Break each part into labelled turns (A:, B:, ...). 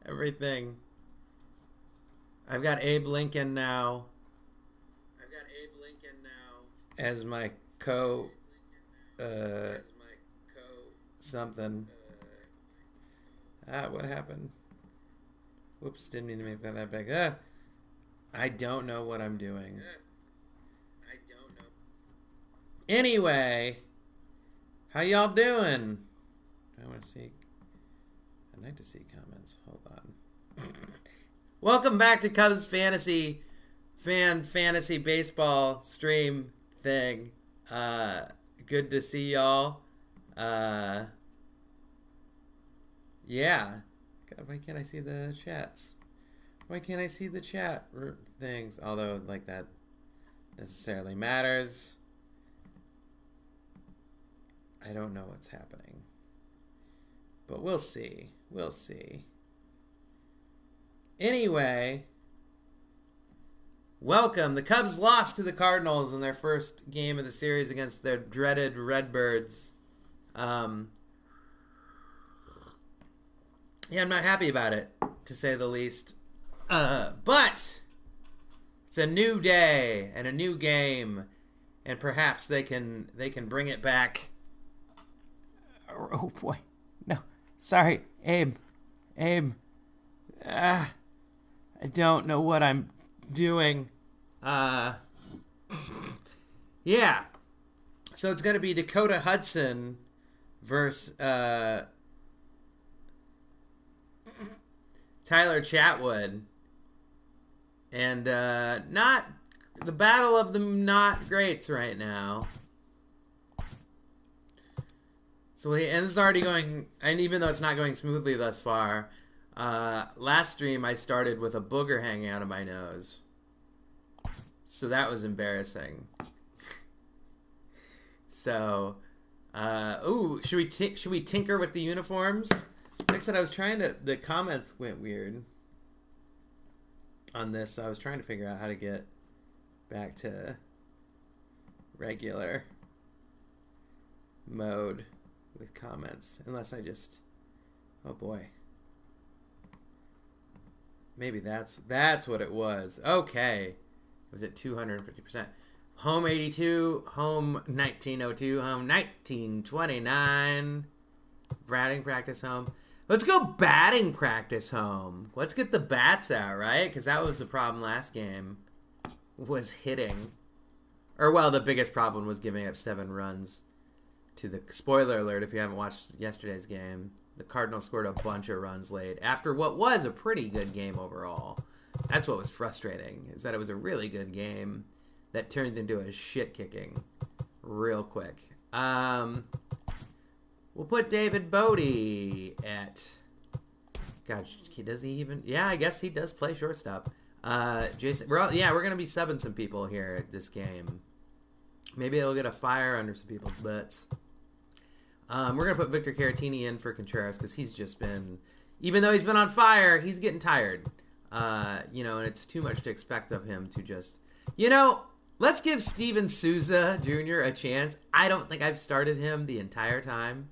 A: everything. I've got Abe Lincoln now as my uh, something. What happened? Whoops, didn't mean to make that big. I don't know what I'm doing. Anyway, how y'all doing? I want to see. I'd like to see comments. Hold on. Welcome back to Cubs Fantasy Baseball stream thing. Good to see y'all. Yeah. God, why can't I see the chats? Why can't I see the chat things? Although, like, that necessarily matters. I don't know what's happening. But we'll see. We'll see. Anyway, welcome. The Cubs lost to the Cardinals in their first game of the series against their dreaded Redbirds. Yeah, I'm not happy about it, to say the least. But it's a new day and a new game, and perhaps they can bring it back. Oh boy, no, sorry, Abe. I don't know what I'm doing. Yeah. So it's gonna be Dakota Hudson versus Tyler Chatwood, and not the battle of the not greats right now. So and this is already going, and even though it's not going smoothly thus far, last stream I started with a booger hanging out of my nose, so that was embarrassing. So, should we tinker with the uniforms? Like I said, I was trying to. The comments went weird on this, so I was trying to figure out how to get back to regular mode with comments. Unless I just. Oh boy. Maybe that's what it was. Okay. Was it 250%? Home 82, home 1902, home 1929. Batting practice home. Let's go batting practice home. Let's get the bats out, right? Because that was the problem last game. Was hitting. Or, well, the biggest problem was giving up 7 runs to the... Spoiler alert if you haven't watched yesterday's game. The Cardinals scored a bunch of runs late after what was a pretty good game overall. That's what was frustrating, is that it was a really good game that turned into a shit-kicking real quick. We'll put David Bodie at... God, does he even... Yeah, I guess he does play shortstop. Jason... we're going to be subbing some people here at this game. Maybe it'll get a fire under some people's butts. We're going to put Victor Caratini in for Contreras because he's just been... Even though he's been on fire, he's getting tired. And it's too much to expect of him to just... Let's give Steven Souza Jr. a chance. I don't think I've started him the entire time.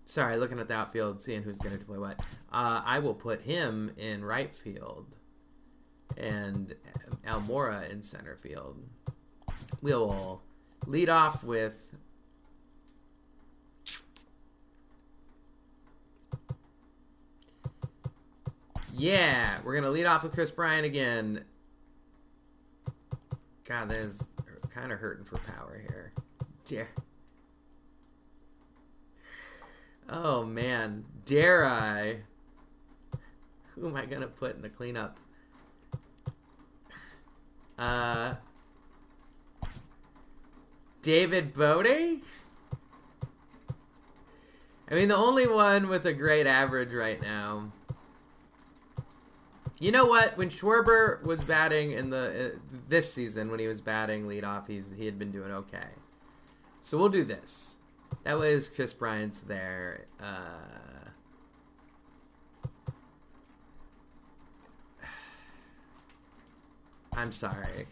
A: Sorry, looking at the outfield, seeing who's going to play what. I will put him in right field and Almora in center field. We'll lead off with... Yeah, we're going to lead off with Chris Bryant again. God, there's kind of hurting for power here. Dear. Oh, man. Dare I? Who am I going to put in the cleanup? David Bodie? I mean, the only one with a great average right now. You know what? When Schwarber was batting in this season, when he was batting leadoff, he had been doing okay. So we'll do this. That was Chris Bryant's there. I'm sorry.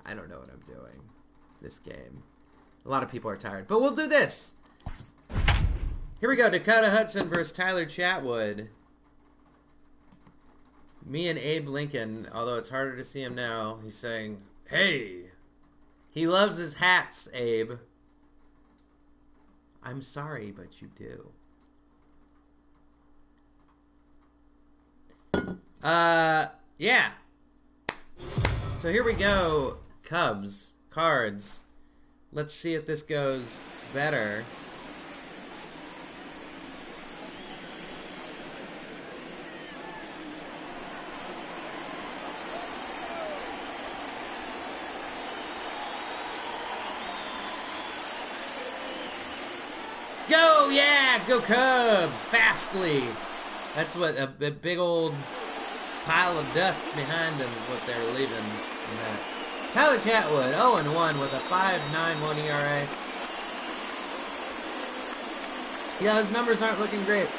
A: I don't know what I'm doing this game. A lot of people are tired. But we'll do this. Here we go. Dakota Hudson versus Tyler Chatwood. Me and Abe Lincoln, although it's harder to see him now, he's saying, "Hey, he loves his hats, Abe." I'm sorry, but you do. Yeah. So here we go. Cubs. Cards. Let's see if this goes better. Go, yeah, go Cubs, fastly. That's what a big old pile of dust behind them is what they're leaving. Tyler Chatwood, 0-1 with a 5.91 ERA. Yeah, his numbers aren't looking great.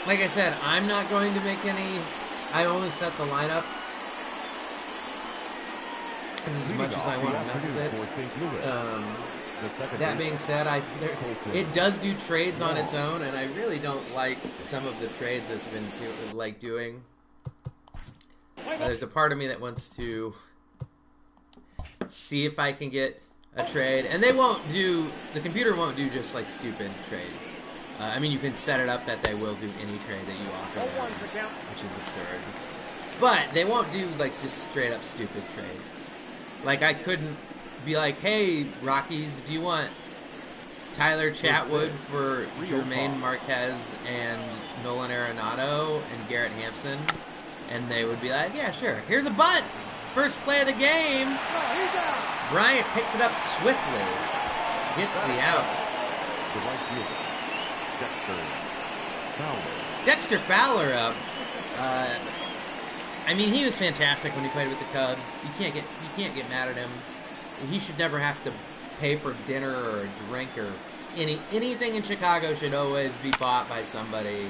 A: Like I said, I'm not going to make any. I only set the lineup. This is as much as I want to mess with it. That being said, it does do trades on its own, and I really don't like some of the trades it's been doing. There's a part of me that wants to see if I can get a trade, and they won't do. The computer won't do just like stupid trades. I mean, you can set it up that they will do any trade that you offer them, which is absurd. But they won't do like just straight up stupid trades. Like, I couldn't be like, "Hey, Rockies, do you want Tyler Chatwood for Jermaine Marquez and Nolan Arenado and Garrett Hampson?" And they would be like, "Yeah, sure. Here's a bunt. First play of the game." Bryant picks it up swiftly. Gets the out. Dexter Fowler up. I mean, he was fantastic when he played with the Cubs. You can't get mad at him. He should never have to pay for dinner or a drink or anything in Chicago should always be bought by somebody.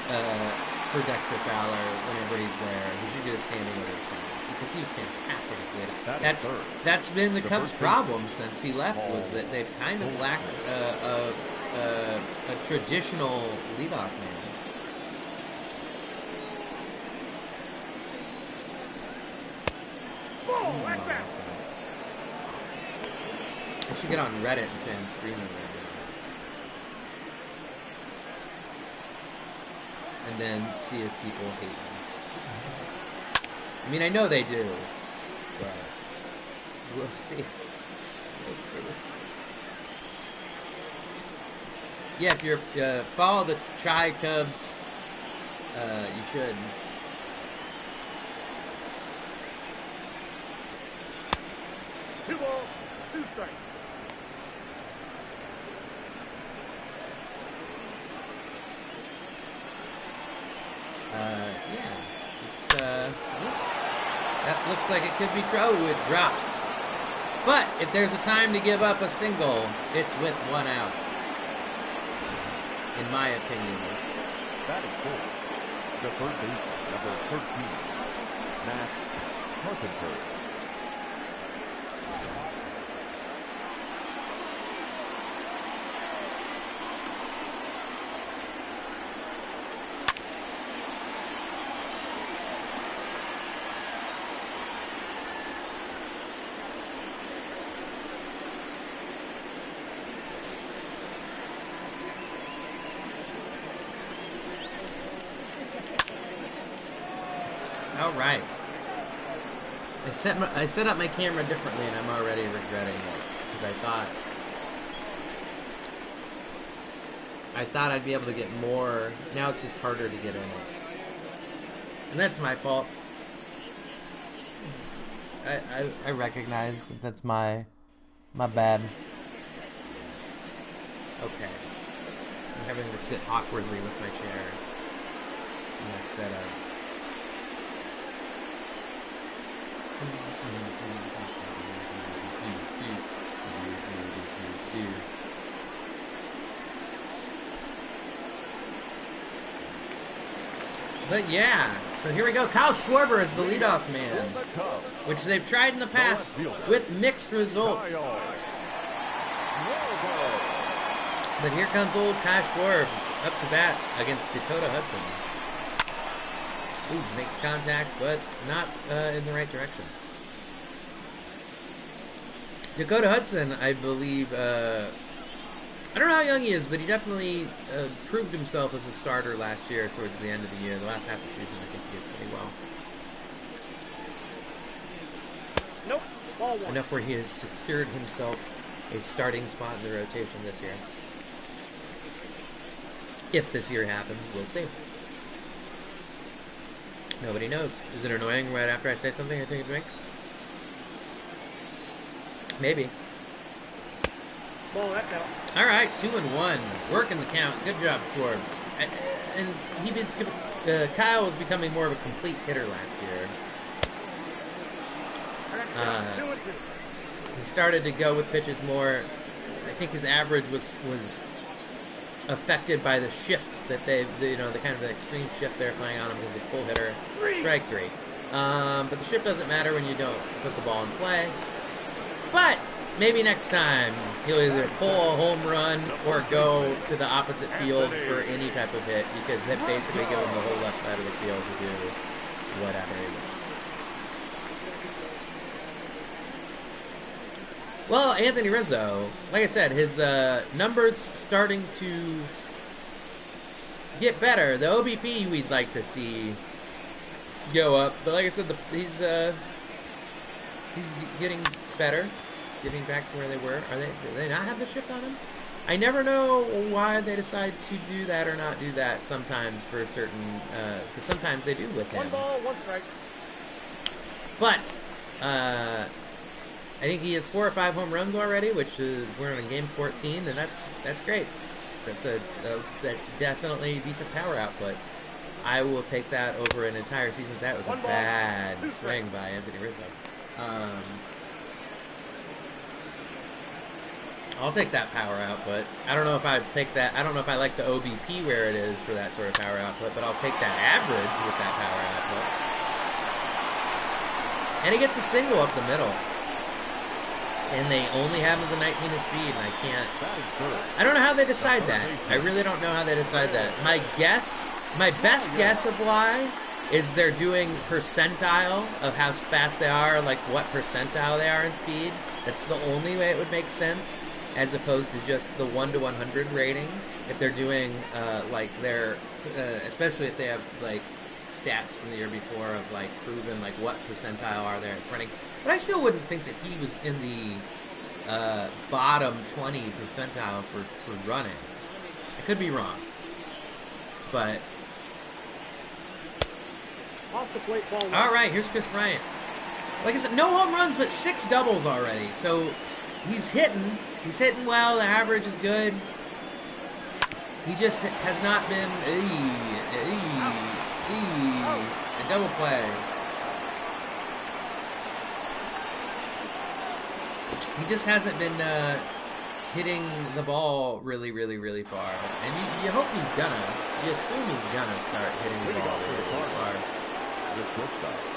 A: For Dexter Fowler, whenever he's there, he should get a standing ovation because he was fantastic as the leader. That's been the Cubs' problem since he left, was that they've kind of lacked a traditional leadoff man. I should get on Reddit and say I'm streaming right now. And then see if people hate me. I mean, I know they do, but we'll see. We'll see. Yeah, if you're follow the Chi Cubs, you should.
B: Two balls, two strikes.
A: Yeah, it's that looks like it could be true. Oh, it drops. But if there's a time to give up a single, it's with one out. In my opinion.
B: That is full. The third baseman, number 13, Matt Carpenter.
A: All right. I set up my camera differently, and I'm already regretting it because I thought I'd be able to get more. Now it's just harder to get in it, and that's my fault. I recognize that that's my bad. Okay. So I'm having to sit awkwardly with my chair in my setup. But yeah, So here we go. Kyle Schwarber is the leadoff man, which they've tried in the past with mixed results. But here comes old Kyle Schwarbs up to bat against Dakota Hudson. Ooh, makes contact, but not in the right direction. Dakota Hudson, I believe, I don't know how young he is, but he definitely proved himself as a starter last year towards the end of the year. The last half of the season, I think he did pretty well.
C: Nope. Ball one.
A: Enough where he has secured himself a starting spot in the rotation this year. If this year happens, we'll see. Nobody knows. Is it annoying right after I say something I take a drink? Maybe.
C: Ball, that's out.
A: All right, 2-1. Working the count. Good job, Schwarbs. And he was, Kyle was becoming more of a complete hitter last year. He started to go with pitches more. I think his average was affected by the shift that the kind of the extreme shift they're playing on him. He's a pull hitter, strike three. But the shift doesn't matter when you don't put the ball in play. But maybe next time he'll either pull a home run or go to the opposite field for any type of hit, because they basically give him the whole left side of the field to do whatever he wants. Well, Anthony Rizzo, like I said, his numbers starting to get better. The OBP we'd like to see go up, but like I said, he's getting better, getting back to where they were. Do they not have the shift on him? I never know why they decide to do that or not do that sometimes for certain, because sometimes they do with him.
C: 1 ball, 1 strike.
A: But I think he has 4 or 5 home runs already, which we're in game 14, and that's great. That's definitely decent power output. I will take that over an entire season. That was a bad swing by Anthony Rizzo. I'll take that power output. I don't know if I take that. I don't know if I like the OBP where it is for that sort of power output, but I'll take that average with that power output. And he gets a single up the middle. And they only have him as a 19 of speed, and I don't know how they decide that. I really don't know how they decide that. My best guess of why is they're doing percentile of how fast they are, like what percentile they are in speed. That's the only way it would make sense, as opposed to just the 1 to 100 rating. If they're doing like their, especially if they have like stats from the year before of like proven like what percentile are there in sprinting. But I still wouldn't think that he was in the bottom 20 percentile for running. I could be wrong, but
C: Off the plate, ball one.
A: all right, here's Chris Bryant. Like I said, no home runs, but 6 doubles already. So he's hitting well. The average is good. He just has not been a double play. He just hasn't been hitting the ball really, really, really far. And you hope you assume he's gonna start hitting the ball really, really far.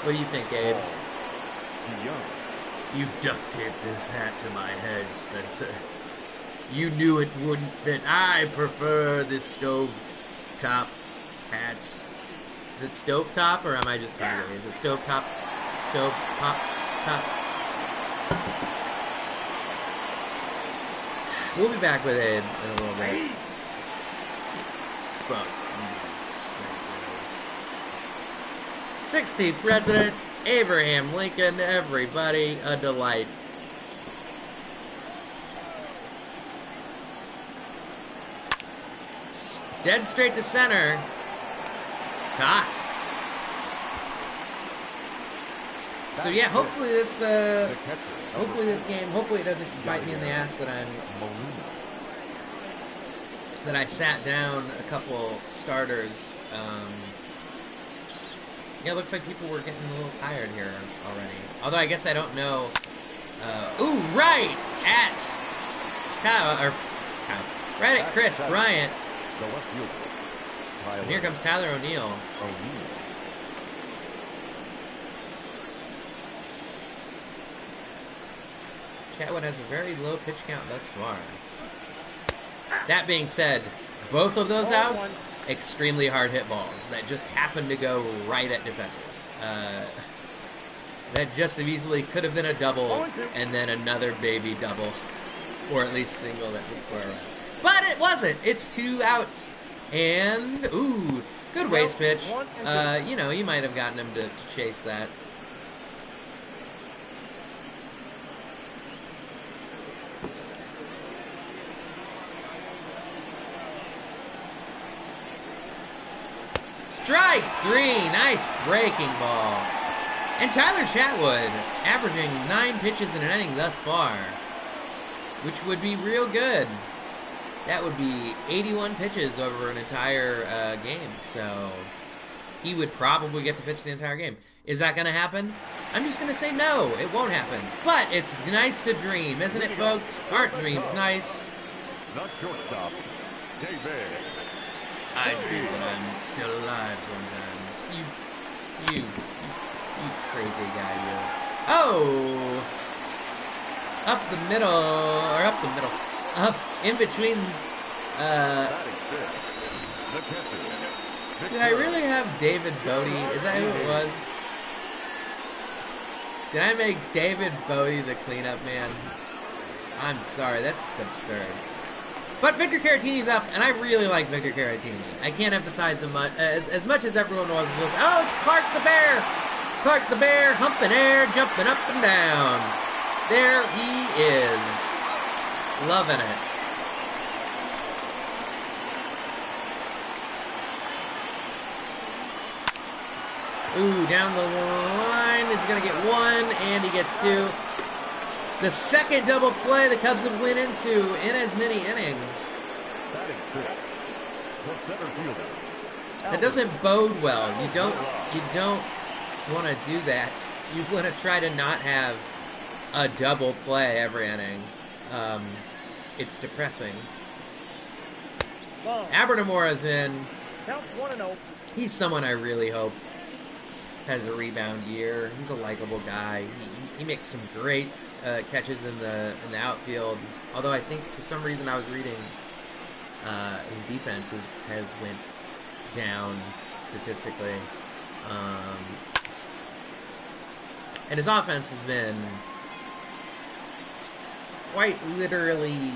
A: What do you think, Abe? You've duct taped this hat to my head, Spencer. You knew it wouldn't fit. I prefer the stove top hats. Is it stove top, or am I just hungry? Is it stove top? Stove pop top? We'll be back with Abe in a little bit. Fuck you, Spencer. 16th President Abraham Lincoln, everybody, a delight. Dead straight to center. Caught. So yeah, hopefully this game, hopefully it doesn't bite me in the ass that I sat down a couple starters. Yeah, it looks like people were getting a little tired here already. Although I guess I don't know. Ooh, right at right at Chris Bryant. And here comes Tyler O'Neill. Chatwood has a very low pitch count thus far. That being said, both of those outs, extremely hard hit balls that just happened to go right at defenders. That just as easily could have been a double and then another baby double, or at least single that would square around. But it wasn't. It's 2 outs. And, ooh, good waste pitch. You know, you might have gotten him to chase that. Strike 3. Nice breaking ball. And Tyler Chatwood averaging 9 pitches in an inning thus far, which would be real good. That would be 81 pitches over an entire game, so he would probably get to pitch the entire game. Is that going to happen? I'm just going to say no, it won't happen. But it's nice to dream, isn't it, folks? Aren't dreams nice?
B: Not shortstop, David.
A: I dream that I'm still alive sometimes. You crazy guy, you. Oh! Up the middle. Up in between. Did I really have David Bodie? Is that who it was? Did I make David Bodie the cleanup man? I'm sorry, that's just absurd. But Victor Caratini's up, and I really like Victor Caratini. I can't emphasize him much, as much as everyone was. Oh, it's Clark the Bear! Clark the Bear, humping air, jumping up and down. There he is. Loving it. Ooh, down the line. It's going to get 1, and he gets 2. The second double play the Cubs have went into in as many innings. That doesn't bode well. You don't want to do that. You want to try to not have a double play every inning. It's depressing. Abernamura's in.
C: Counts 1-0.
A: He's someone I really hope has a rebound year. He's a likable guy. He makes some great catches in the outfield. Although I think for some reason I was reading his defense has went down statistically, and his offense has been quite literally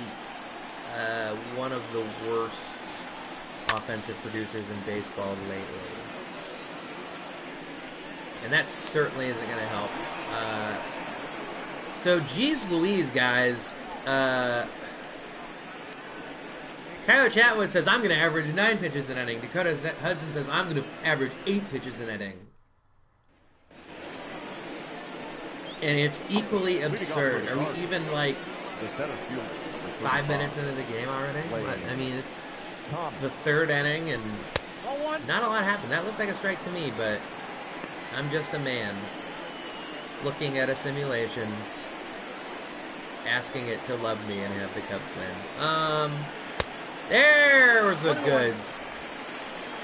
A: one of the worst offensive producers in baseball lately. And that certainly isn't going to help. So, geez Louise, guys. Tyler Chatwood says, I'm going to average 9 pitches an inning. Dakota Hudson says, I'm going to average 8 pitches an inning. And it's equally absurd. Are we even, like, 5 minutes into the game already? I mean, it's the 3rd inning, and not a lot happened. That looked like a strike to me, but I'm just a man looking at a simulation, asking it to love me and have the Cubs win. There was a good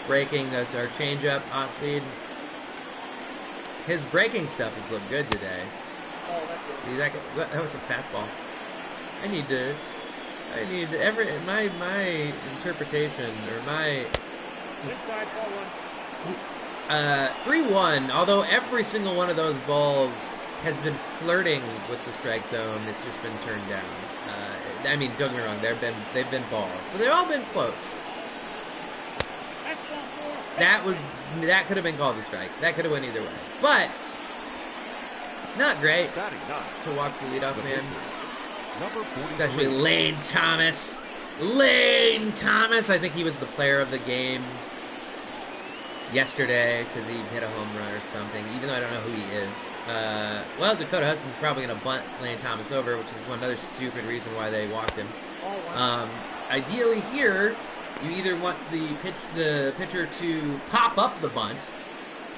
A: breaking us our changeup off speed. His breaking stuff has looked good today. See that was a fastball. I need my interpretation or my 3-1, although every single one of those balls has been flirting with the strike zone, it's just been turned down. I mean, don't get me wrong, they've been balls, but they've all been close. That could have been called a strike. That could have went either way. But not great to walk the leadoff man. Especially Lane Thomas. I think he was the player of the game yesterday because he hit a home run or something, even though I don't know who he is. Well, Dakota Hudson's probably going to bunt Lane Thomas over, which is another stupid reason why they walked him. Ideally here, you either want the pitcher to pop up the bunt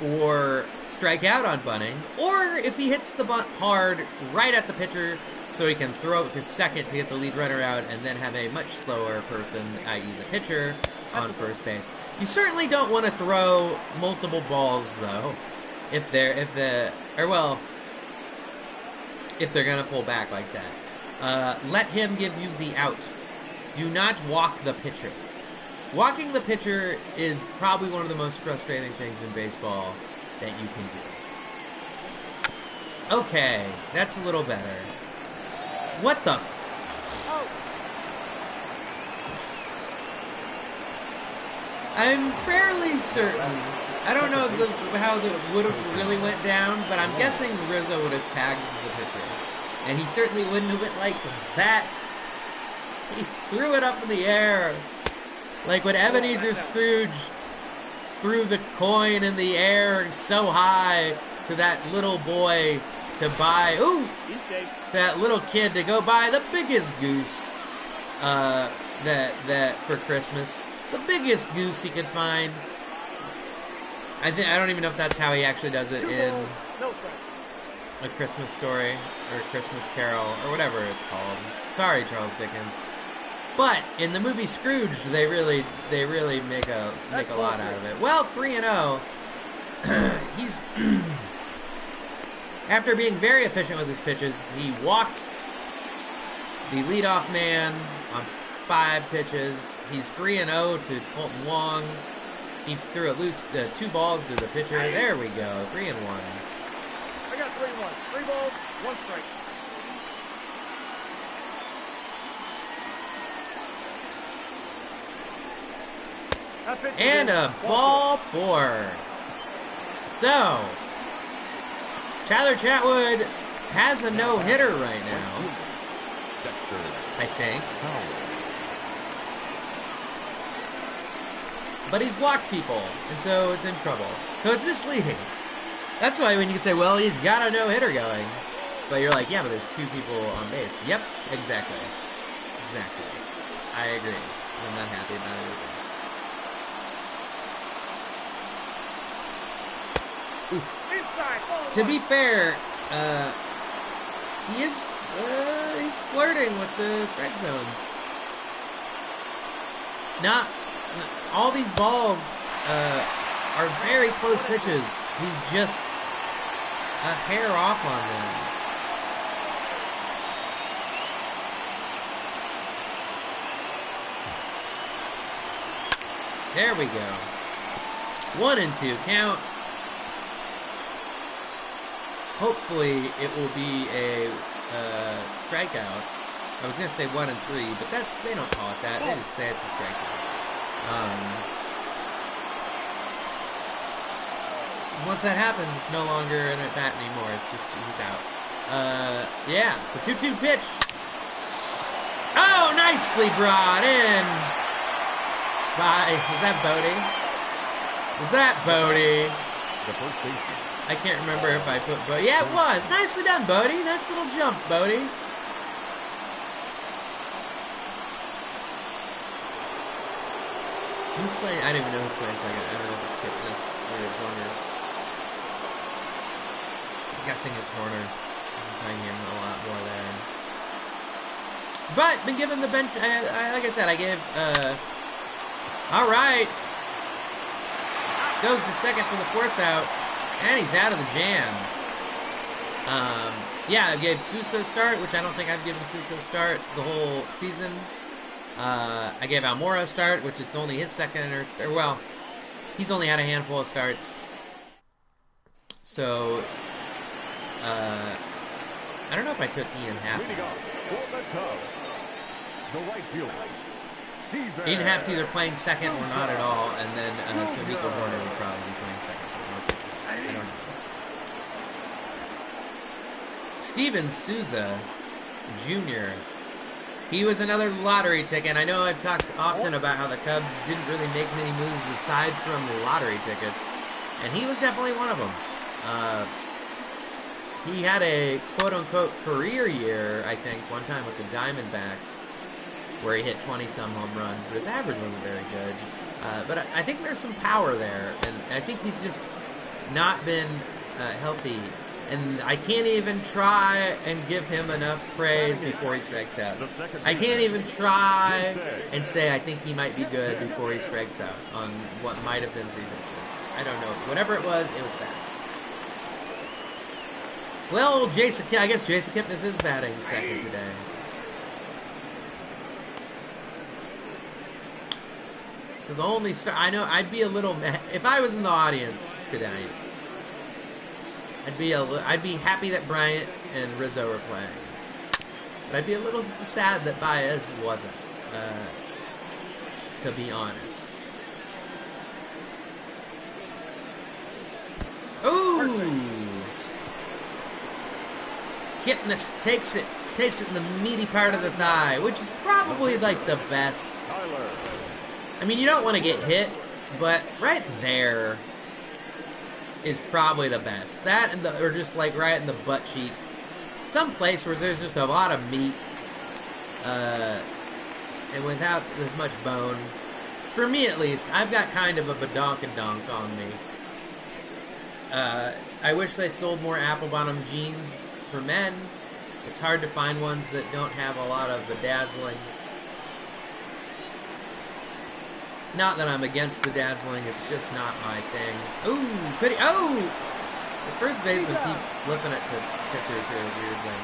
A: or strike out on bunting, or if he hits the bunt hard right at the pitcher so he can throw it to second to get the lead runner out and then have a much slower person, i.e. the pitcher, on first base. You certainly don't want to throw multiple balls, though, if they're going to pull back like that. let him give you the out. Do not walk the pitcher. Walking the pitcher is probably one of the most frustrating things in baseball that you can do. Okay, that's a little better. What the I'm fairly certain. I don't know how the would have really went down, but I'm guessing Rizzo would have tagged the pitcher. And he certainly wouldn't have went like that. He threw it up in the air. Like when Ebenezer Scrooge threw the coin in the air so high to that little boy to buy, to that little kid to go buy the biggest goose that for Christmas. The biggest goose he could find. I don't even know if that's how he actually does it in A Christmas Story or Christmas Carol or whatever it's called. Sorry, Charles Dickens. But in the movie Scrooge, they really make a lot out of it. Well, 3-0. He's after being very efficient with his pitches, he walked the leadoff man on 5 pitches. He's 3-0 to Colton Wong. He threw it loose, 2 balls to the pitcher. There we go, 3-1.
C: I got 3-1. 3 balls, 1 strike.
A: And a ball 4. So, Tyler Chatwood has a no-hitter right now, I think. But he's walked people, and so it's in trouble. So it's misleading. That's why when you can say, well, he's got a no-hitter going. But you're like, yeah, but there's 2 people on base. Yep, exactly. Exactly. I agree. I'm not happy about it. Oof. To be fair, he's flirting with the strike zones. Not all these balls are very close pitches. He's just a hair off on them. There we go. 1-2 count. Hopefully it will be a strikeout. I was going to say 1-3, but they don't call it that. They just say it's a strikeout. Once that happens, it's no longer an at-bat anymore. It's just he's out. Yeah, so 2-2 pitch. Oh, nicely brought in by, was that Bodie? Was that Bodie?
B: The first baseman.
A: I can't remember if I put Bodie. Yeah, it was. Nicely done, Bodie. Nice little jump, Bodie. Who's playing? I don't even know who's playing second. I don't know if it's Kipnis or Horner. I'm guessing it's Horner. I'm playing him a lot more there. But been given the bench. Like I said, I gave. All right. Goes to second for the force out. And he's out of the jam. Yeah, I gave Sousa a start, which I don't think I've given Sousa a start the whole season. I gave Almora a start, which it's only his second, or well, he's only had a handful of starts. So, I don't know if I took Ian Happ. Ian Happ's either playing second or not at all, and then so Nico Horner would probably be playing second. I don't know. Steven Souza Jr. He was another lottery ticket. I know I've talked often about how the Cubs didn't really make many moves aside from the lottery tickets, and he was definitely one of them. He had a quote-unquote career year, I think, one time with the Diamondbacks, where he hit 20-some home runs, but his average wasn't very good. But I think there's some power there, and I think he's just not been healthy, and I can't even try and give him enough praise before he strikes out. I can't even try and say I think he might be good before he strikes out on what might have been 3 pitches. I don't know. Whatever it was fast. Well, I guess Jason Kipnis is batting second today. So the only star I know, I'd be a little if I was in the audience tonight. I'd be happy that Bryant and Rizzo were playing, but I'd be a little sad that Baez wasn't. To be honest. Ooh! Kipnis takes it in the meaty part of the thigh, which is probably like the best. I mean, you don't want to get hit, but right there is probably the best. That and or just like right in the butt cheek. Some place where there's just a lot of meat, and without as much bone. For me, at least, I've got kind of a badonkadonk on me. I wish they sold more apple bottom jeans for men. It's hard to find ones that don't have a lot of bedazzling. Not that I'm against bedazzling, it's just not my thing. Ooh, pretty. Oh! The first baseman keeps flipping it to pitchers here weirdly.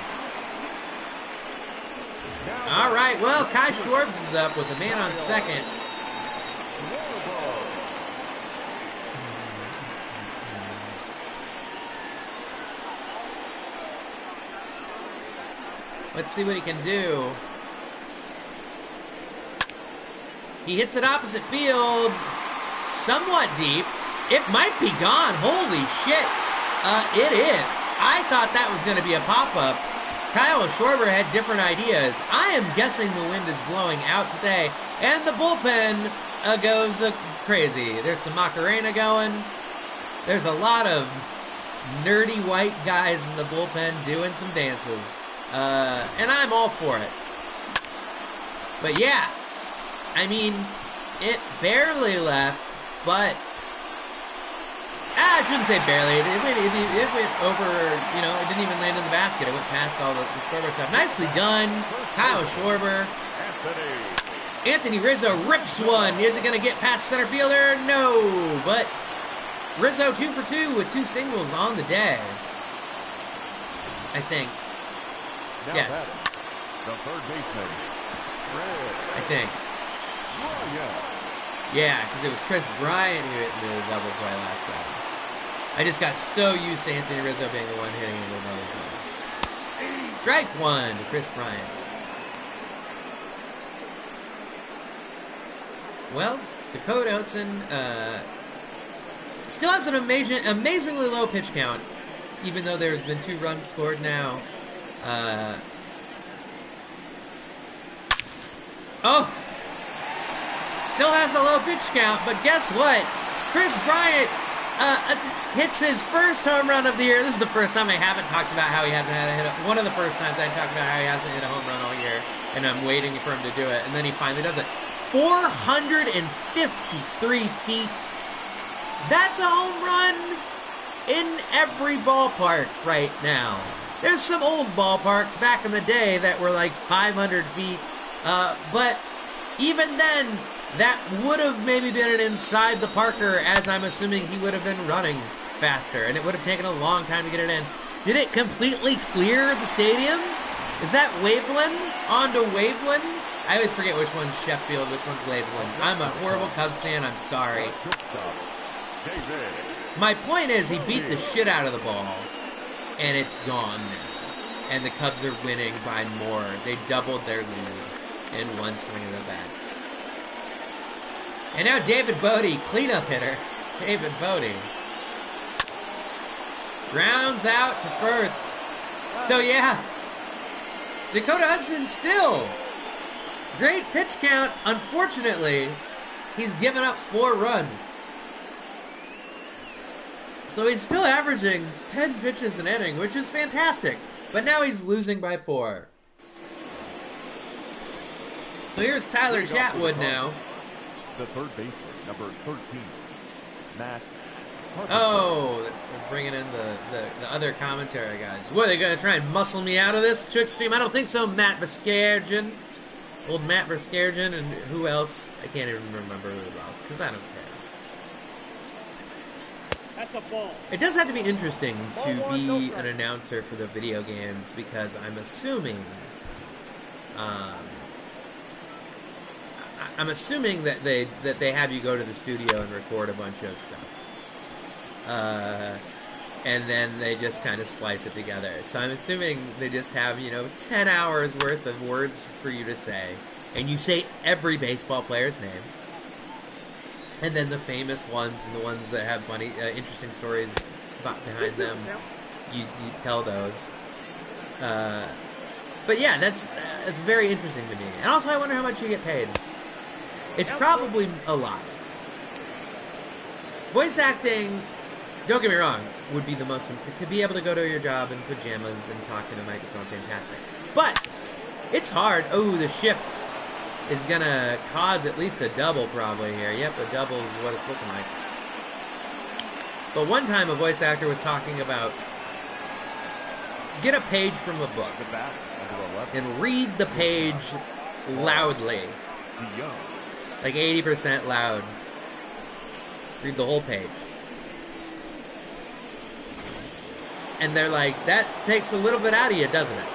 A: All right, well, Kai Schwartz is up with a man on second. Let's see what he can do. He hits it opposite field, somewhat deep. It might be gone. Holy shit. It is. I thought that was going to be a pop-up. Kyle Schwarber had different ideas. I am guessing the wind is blowing out today, and the bullpen goes crazy. There's some Macarena going. There's a lot of nerdy white guys in the bullpen doing some dances. And I'm all for it. But yeah, I mean, it barely left, but I shouldn't say barely. It went over, you know, it didn't even land in the basket. It went past all the Schwarber stuff. Nicely done, Kyle Schwarber. Anthony Rizzo rips one. Is it going to get past center fielder? No, but Rizzo 2 for 2 with 2 singles on the day, I think.
B: Now
A: Yes.
B: The third baseman,
A: I think. Yeah, because it was Chris Bryant who hit the double play last time. I just got so used to Anthony Rizzo being the one hitting the double play. Strike one to Chris Bryant. Well, Dakota Hudson still has an amazingly low pitch count, even though there's been 2 runs scored now. Still has a low pitch count, but guess what? Chris Bryant hits his first home run of the year. This is the first time I haven't talked about how he hasn't had a hit. One of the first times I talked about how he hasn't hit a home run all year, and I'm waiting for him to do it, and then he finally does it. 453 feet. That's a home run in every ballpark right now. There's some old ballparks back in the day that were like 500 feet, but even then, that would have maybe been an inside the Parker, as I'm assuming he would have been running faster, and it would have taken a long time to get it in. Did it completely clear the stadium? Is that Waveland onto Waveland? I always forget which one's Sheffield, which one's Waveland. I'm a horrible Cubs fan, I'm sorry. My point is, he beat the shit out of the ball, and it's gone now. And the Cubs are winning by more. They doubled their lead in one swing of the bat. And now David Bodie, cleanup hitter. David Bodie. Grounds out to first. So yeah, Dakota Hudson still. Great pitch count. Unfortunately, he's given up 4 runs. So he's still averaging 10 pitches an inning, which is fantastic. But now he's losing by 4. So here's Tyler Chatwood now.
B: The third baseman, number 13, Matt.
A: Oh, they're bringing in the other commentary guys. What, are they going to try and muscle me out of this Twitch stream? I don't think so, Matt Vascarjan. Old Matt Vascarjan, and who else? I can't even remember who else, because I don't care.
C: That's a ball.
A: It does have to be interesting to be an announcer for the video games, because I'm assuming I'm assuming that they have you go to the studio and record a bunch of stuff, and then they just kind of splice it together. So I'm assuming they just have 10 hours worth of words for you to say, and you say every baseball player's name, and then the famous ones and the ones that have funny, interesting stories behind them, you tell those. But yeah, that's very interesting to me. And also, I wonder how much you get paid. It's probably a lot. Voice acting, don't get me wrong, would be the most... To be able to go to your job in pajamas and talk in a microphone, fantastic. But it's hard. Oh, the shift is going to cause at least a double probably here. Yep, a double is what it's looking like. But one time a voice actor was talking about get a page from a book and read the page loudly. Like 80% loud. Read the whole page. And they're like, that takes a little bit out of you, doesn't it?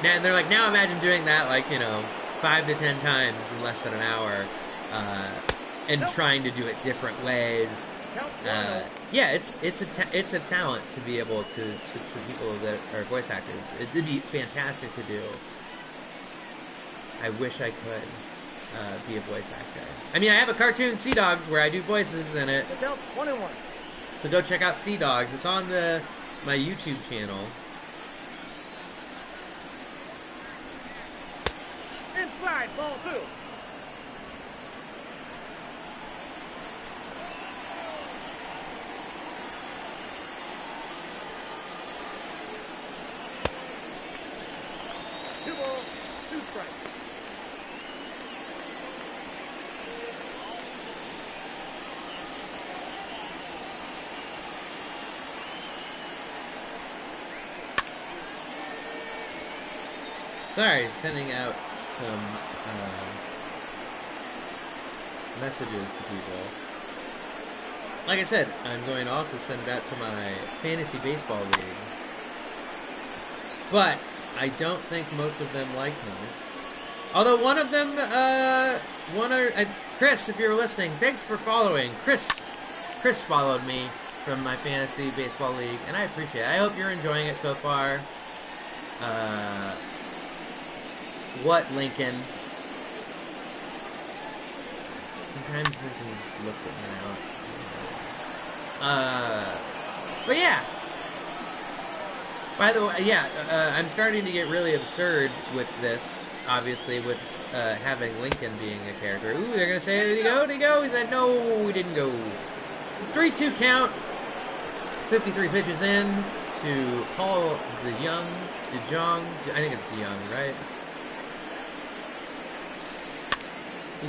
A: And they're like, now imagine doing that 5 to 10 times in less than an hour, and trying to do it different ways. Yeah, it's a talent to be able to for people that are voice actors. It'd be fantastic to do. I wish I could be a voice actor. I mean, I have a cartoon, Sea Dogs, where I do voices in it. So go check out Sea Dogs. It's on my YouTube channel.
C: Inside, ball 2. Two balls, 2 strikes.
A: Sorry, sending out some messages to people. Like I said, I'm going to also send it out to my fantasy baseball league. But I don't think most of them like me. Although one of them, Chris, if you're listening, thanks for following. Chris followed me from my fantasy baseball league, and I appreciate it. I hope you're enjoying it so far. What, Lincoln? Sometimes Lincoln just looks at me now. But yeah. By the way, yeah, I'm starting to get really absurd with this, obviously, with having Lincoln being a character. Ooh, they're going to say, did he go? Did he go? He said, no, he didn't go. It's a 3-2 count. 53 pitches in to Paul DeJong. I think it's DeJong, right? Ooh.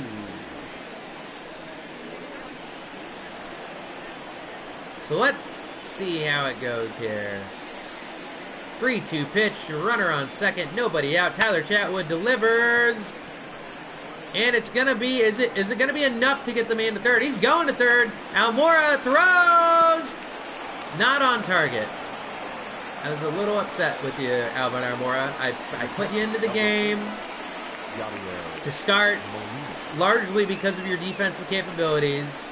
A: So let's see how it goes here. 3-2 pitch, runner on second, nobody out. Tyler Chatwood delivers. And it's going to be, is it going to be enough to get the man to third? He's going to third. Almora throws. Not on target. I was a little upset with you, Alvin Almora. I put you into the game to start largely because of your defensive capabilities,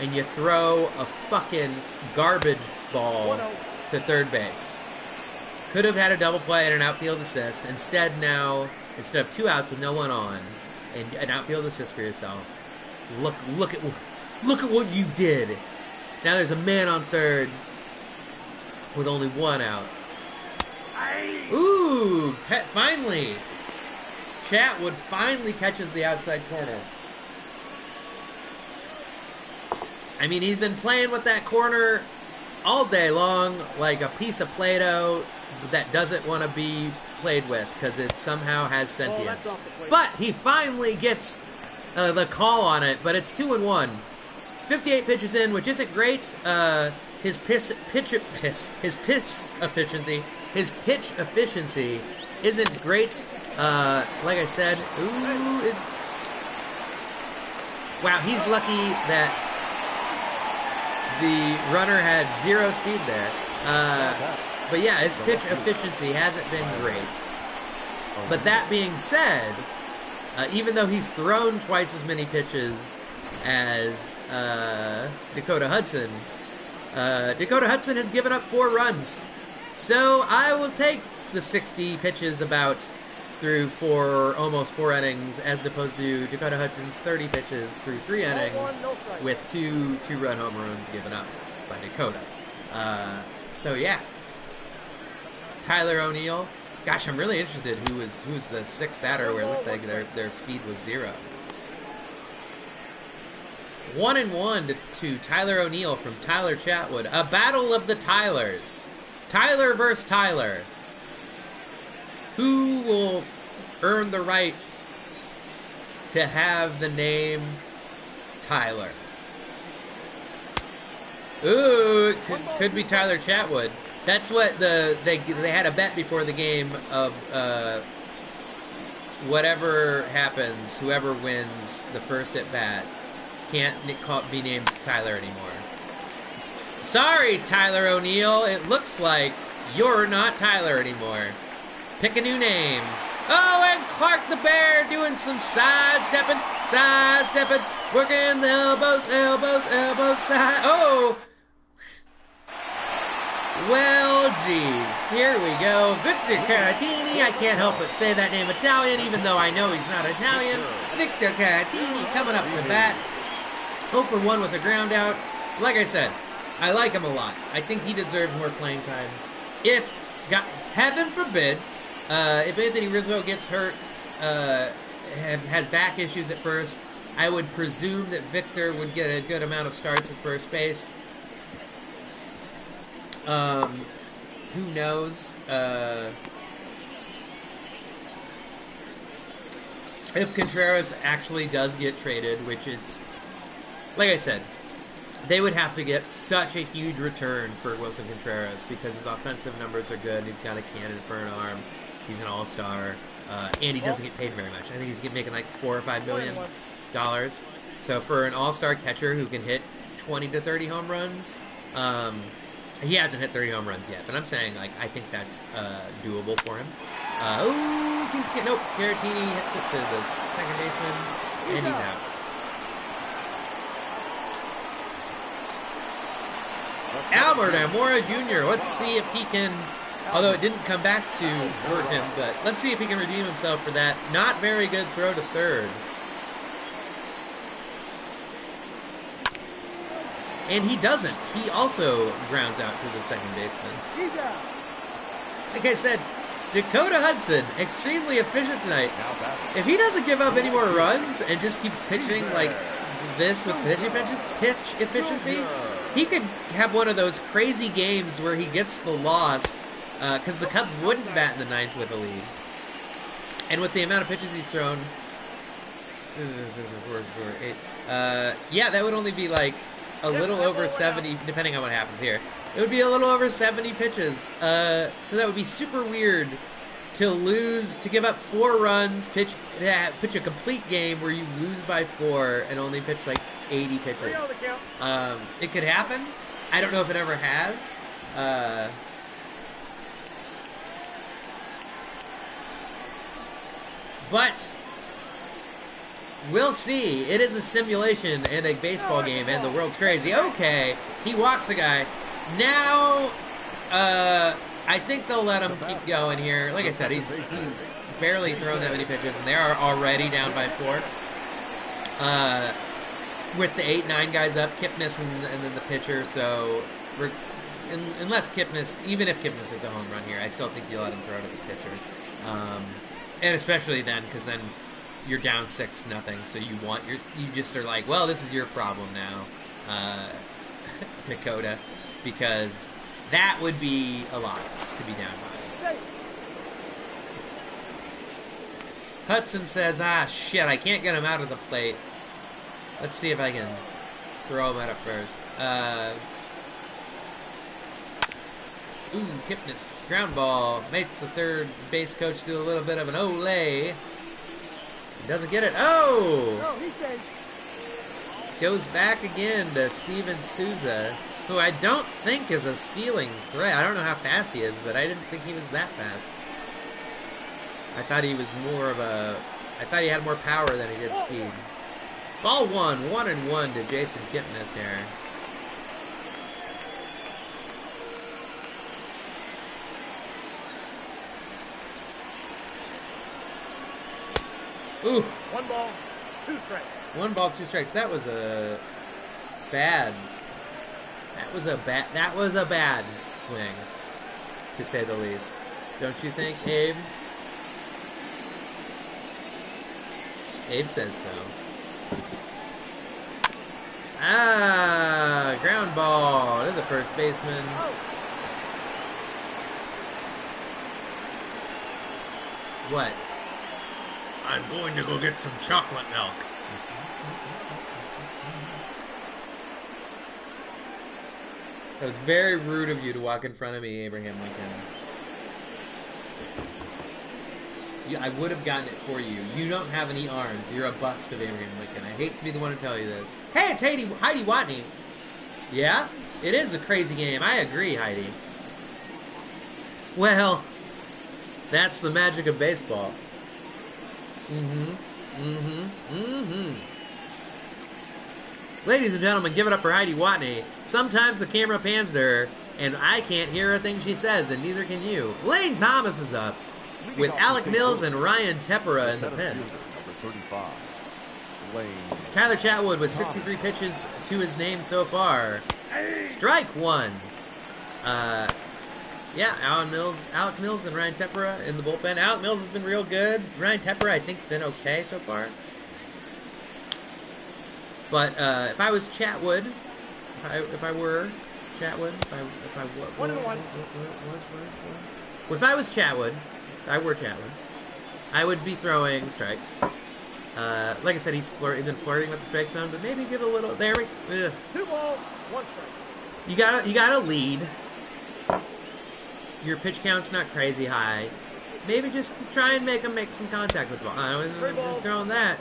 A: and you throw a fucking garbage ball to third base. Could have had a double play and an outfield assist. Instead of 2 outs with no one on, and an outfield assist for yourself. Look at what you did. Now there's a man on third with only 1 out. Ooh, finally. Chatwood finally catches the outside corner. I mean, he's been playing with that corner all day long like a piece of Play-Doh that doesn't want to be played with because it somehow has sentience. But he finally gets the call on it, but it's 2-1. It's 58 pitches in, which isn't great. His pitch efficiency isn't great. Like I said, wow, he's lucky that the runner had 0 speed there. But yeah, his pitch efficiency hasn't been great. But that being said, even though he's thrown twice as many pitches as Dakota Hudson. Dakota Hudson has given up 4 runs. So I will take the 60 pitches about through almost 4 innings, as opposed to Dakota Hudson's 30 pitches through 3 innings with 2 2-run home runs given up by Dakota. So yeah, Tyler O'Neill. Gosh, I'm really interested who was the 6th batter where it looked like their speed was 0. 1-1 to Tyler O'Neill from Tyler Chatwood. A battle of the Tylers. Tyler versus Tyler. Who will earn the right to have the name Tyler? Ooh, it could be Tyler Chatwood. That's what they had a bet before the game of whatever happens, whoever wins the first at bat can't be named Tyler anymore. Sorry, Tyler O'Neill. It looks like you're not Tyler anymore. Pick a new name. Oh, and Clark the Bear doing some sidestepping, working the elbows, side. Oh! Well, geez. Here we go. Victor Caratini. I can't help but say that name Italian, even though I know he's not Italian. Victor Caratini coming up to bat. 0 for 1 with a ground out. Like I said, I like him a lot. I think he deserves more playing time. Heaven forbid, if Anthony Rizzo gets hurt, has back issues at first, I would presume that Victor would get a good amount of starts at first base. Who knows? If Contreras actually does get traded, which it's, like I said, they would have to get such a huge return for Wilson Contreras because his offensive numbers are good. He's got a cannon for an arm. He's an all-star. And he doesn't get paid very much. I think he's making like $4 or $5 million. So for an all-star catcher who can hit 20 to 30 home runs, he hasn't hit 30 home runs yet, but I'm saying, like, I think that's doable for him. Nope, Caratini hits it to the second baseman, and he's out. Albert Amora Jr., let's see if he can, although it didn't come back to hurt him, but let's see if he can redeem himself for that not very good throw to third. And he doesn't. He also grounds out to the second baseman. Like I said, Dakota Hudson, extremely efficient tonight. If he doesn't give up any more runs and just keeps pitching like this with pitch efficiency, he could have one of those crazy games where he gets the loss because the Cubs wouldn't bat in the 9th with a lead. And with the amount of pitches he's thrown, yeah, that would only be like a little over 70, depending on what happens here. It would be a little over 70 pitches. So that would be super weird to give up 4 runs, pitch a complete game where you lose by 4 and only pitch like 80 pitches. It could happen. I don't know if it ever has. But we'll see. It is a simulation and a baseball game, and the world's crazy. Okay, he walks a guy. Now, I think they'll let him keep going here. Like I said, he's barely thrown that many pitches, and they are already down by 4. With the 8-9 guys up, Kipnis and then the pitcher. So, unless Kipnis, even if Kipnis hits a home run here, I still think you let him throw to the pitcher. And especially then, because then you're down 6-0, so you just are like, well, this is your problem now, Dakota, because that would be a lot to be down by. Hudson says, shit, I can't get him out of the plate. Let's see if I can throw him out at first. Kipnis, ground ball, makes the third base coach do a little bit of an olay. He doesn't get it. Goes back again to Steven Souza, who I don't think is a stealing threat. I don't know how fast he is, but I didn't think he was that fast. I thought he was more of a I thought he had more power than he did speed. Ball 1-1 to Jason Kipnis here. Ooh.
C: 1 ball, 2 strikes.
A: 1 ball, 2 strikes. That was a bad. That was a bad swing, to say the least. Don't you think, Abe? Abe says so. Ground ball to the first baseman. What? I'm going to go get some chocolate milk. That was very rude of you to walk in front of me, Abraham Lincoln. I would have gotten it for you. You don't have any arms. You're a bust of Abraham Lincoln. I hate to be the one to tell you this. Hey, it's Heidi Watney. Yeah? It is a crazy game. I agree, Heidi. Well, that's the magic of baseball. Ladies and gentlemen, give it up for Heidi Watney. Sometimes the camera pans to her, and I can't hear a thing she says, and neither can you. Lane Thomas is up, with Alec Mills and Ryan Tepera in the pen. Tyler Chatwood with 63 pitches to his name so far. Strike 1. Yeah, Alec Mills and Ryan Tepera in the bullpen. Alec Mills has been real good. Ryan Tepera, I think, has been okay so far. But if I was Chatwood, if I were Chatwood, if I was Chatwood, I would be throwing strikes. Like I said, he's been flirting with the strike zone, but maybe give a little. There we.
C: 2 balls, 1 strike.
A: You gotta lead. Your pitch count's not crazy high. Maybe just try and make him make some contact with the ball. I'm just throwing that.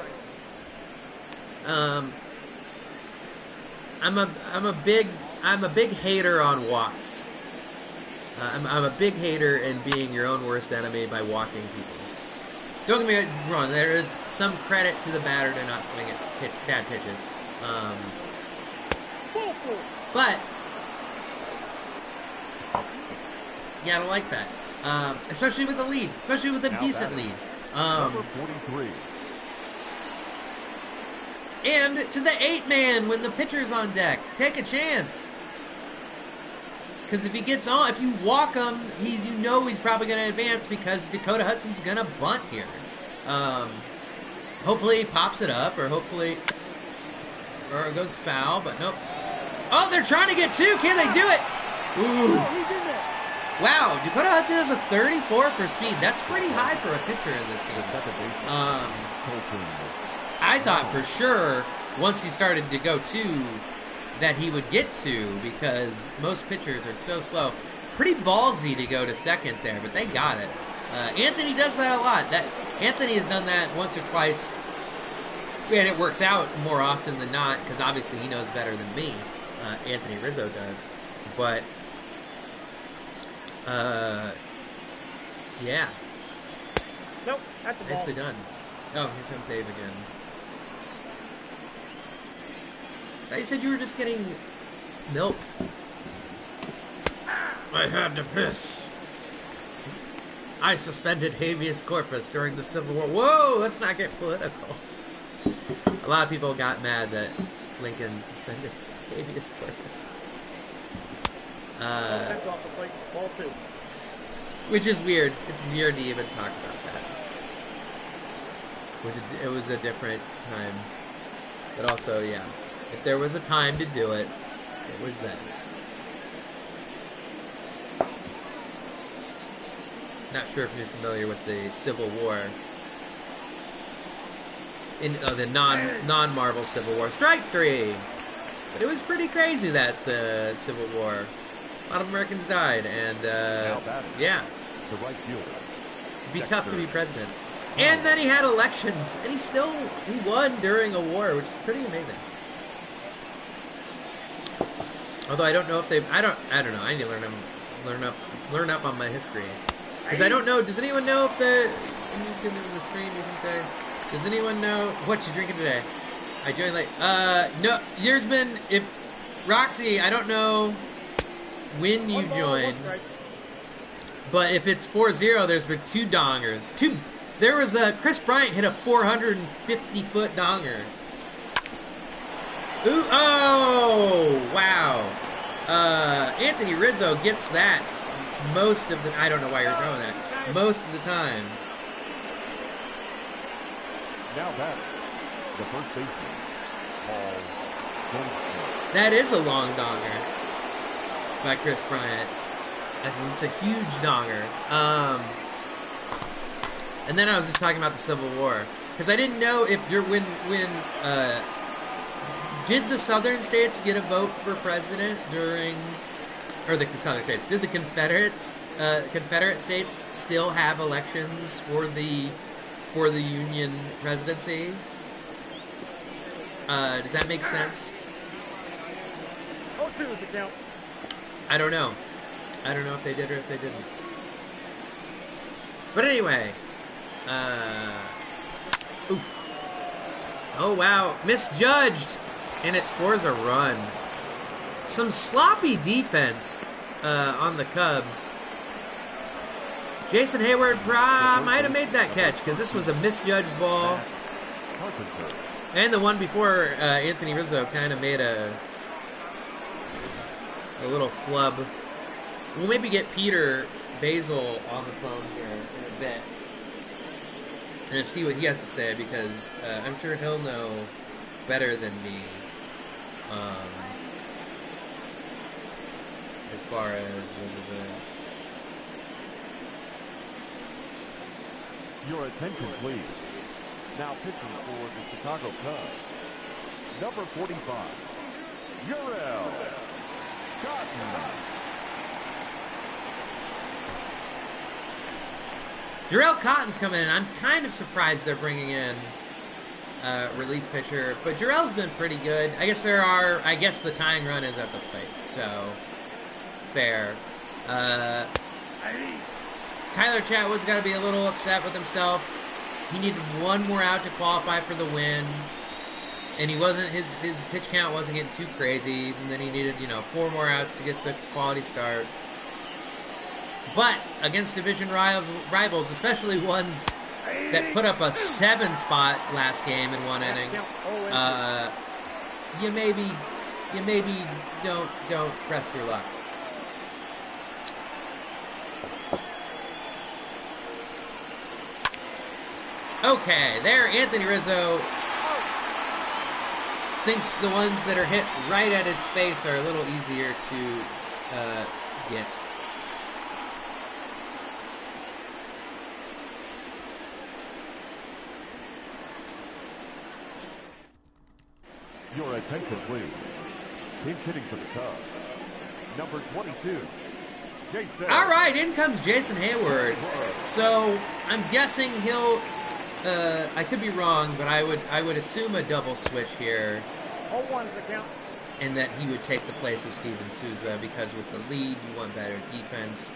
A: I'm a big hater on walks. I'm a big hater in being your own worst enemy by walking people. Don't get me wrong. There is some credit to the batter to not swing at bad pitches. But you gotta like that, especially with a lead, especially with a decent lead.
B: Number 43.
A: And to the 8-man when the pitcher's on deck, take a chance. Because if he gets on, if you walk him, he's probably going to advance because Dakota Hudson's going to bunt here. Hopefully he pops it up, or it goes foul, but nope. Oh, they're trying to get 2. Can they do it? Ooh. Wow, Dakota Hudson has a 34 for speed. That's pretty high for a pitcher in this game. I thought for sure once he started to go 2 that he would get 2 because most pitchers are so slow. Pretty ballsy to go to second there, but they got it. Anthony does that a lot. Anthony has done that once or twice, and it works out more often than not because obviously he knows better than me. Anthony Rizzo does, but yeah.
C: Nope, that's the ball.
A: Nicely done. Oh, here comes Abe again. I thought you said you were just getting milk. I had to piss. I suspended habeas corpus during the Civil War. Whoa, let's not get political. A lot of people got mad that Lincoln suspended habeas corpus.
C: That's off the plate, ball 2.
A: Which is weird. It's weird to even talk about that. It was a different time. But also, yeah. If there was a time to do it, it was then. Not sure if you're familiar with the Civil War. The non-Marvel Civil War. Strike 3! But it was pretty crazy, that Civil War. A lot of Americans died, and yeah.
B: The right fielder.
A: It'd be tough to be president. And then he had elections, and he won during a war, which is pretty amazing. Although I don't know if I don't know. I need to learn up on my history. Because I don't know. Does anyone know if I'm just getting into the stream, you can say. Does anyone know what you drinking today? I joined late. No, there's been, if, Roxy, I don't know when you joined, but if it's 4-0, there's been 2 dongers. There was Chris Bryant hit a 450-foot donger. Ooh, oh, wow. Anthony Rizzo gets that most of the, I don't know why you're throwing that, most of the time.
B: Now batter, the first baseman, Paul Goldschmidt.
A: That is a long donger by Chris Bryant. It's a huge donger. And then I was just talking about the Civil War, because I didn't know if when did the Southern states get a vote for president during, or the Southern states, did the Confederate states still have elections for the Union presidency? Does that make sense?
C: 0-2 is the count.
A: I don't know. I don't know if they did or if they didn't. But anyway, oof. Oh wow, misjudged, and it scores a run. Some sloppy defense on the Cubs. Jason Hayward might have made that catch, because this was a misjudged ball. And the one before, Anthony Rizzo kind of made a little flub. We'll maybe get Peter Basil on the phone here in a bit and see what he has to say, because I'm sure he'll know better than me as far as
B: Your attention, please. Now pitching for the Chicago Cubs, number 45, Uriel Cotton.
A: Jarrell Cotton's coming in. I'm kind of surprised they're bringing in relief pitcher, but Jarrell's been pretty good. I guess the tying run is at the plate, so fair. Tyler Chatwood's got to be a little upset with himself. He needed one more out to qualify for the win, and his pitch count wasn't getting too crazy, and then he needed 4 more outs to get the quality start. But against division rivals, especially ones that put up a 7 spot last game in 1 inning, you maybe don't press your luck. Okay, there, Anthony Rizzo thinks the ones that are hit right at his face are a little easier to get.
B: Your attention, please. Team hitting for the Cubs, number 22, Jason.
A: All right, in comes Jason Hayward. So I'm guessing he'll. I could be wrong, but I would assume a double switch here,
C: 0-1 is the count.
A: and that he would take the place of Steven Souza, because with the lead, you want better defense.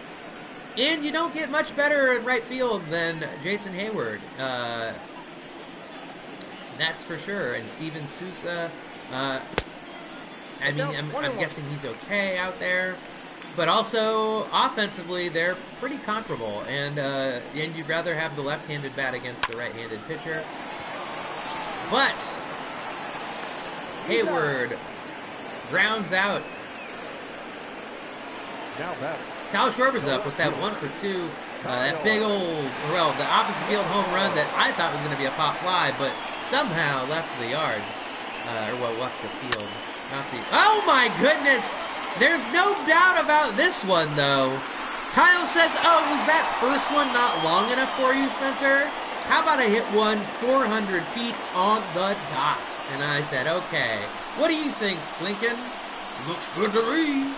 A: And you don't get much better at right field than Jason Hayward. That's for sure. And Steven Souza, I'm guessing he's okay out there. But also, offensively, they're pretty comparable. And you'd rather have the left-handed bat against the right-handed pitcher. But Hayward grounds out.
B: Now batter.
A: Kyle Schwarber's up with that 1-for-2. That big old, the opposite field home run that I thought was going to be a pop fly, but somehow left the yard. Left the field. Oh my goodness! There's no doubt about this one, though. Kyle says, oh, was that first one not long enough for you, Spencer? How about I hit one 400 feet on the dot? And I said, okay. What do you think, Lincoln? Looks good to me.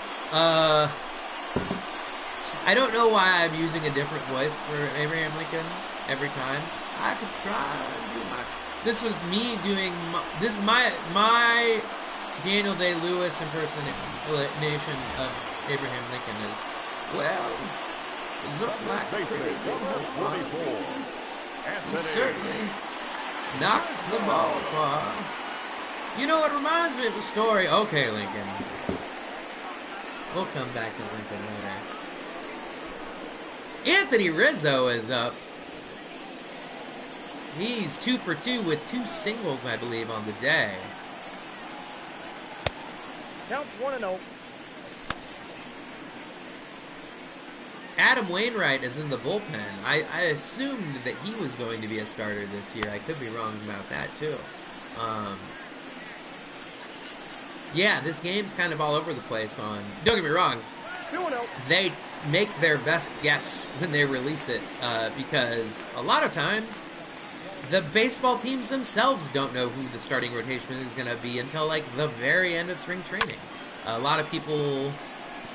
A: I don't know why I'm using a different voice for Abraham Lincoln every time. I could try to do my... This was me doing... My Daniel Day-Lewis impersonation of Abraham Lincoln is, well, it looked like a pretty good one. He certainly Knock the ball far. You know what reminds me of a story? Okay, Lincoln. We'll come back to Lincoln later. Anthony Rizzo is up. He's 2 for 2 with 2 singles, I believe, on the day.
C: Count 1-0.
A: Adam Wainwright is in the bullpen. I assumed that he was going to be a starter this year. I could be wrong about that, too. Yeah, this game's kind of all over the place on... Don't get me wrong.
C: 2-0.
A: They make their best guess when they release it because a lot of times the baseball teams themselves don't know who the starting rotation is going to be until like the very end of spring training. A lot of people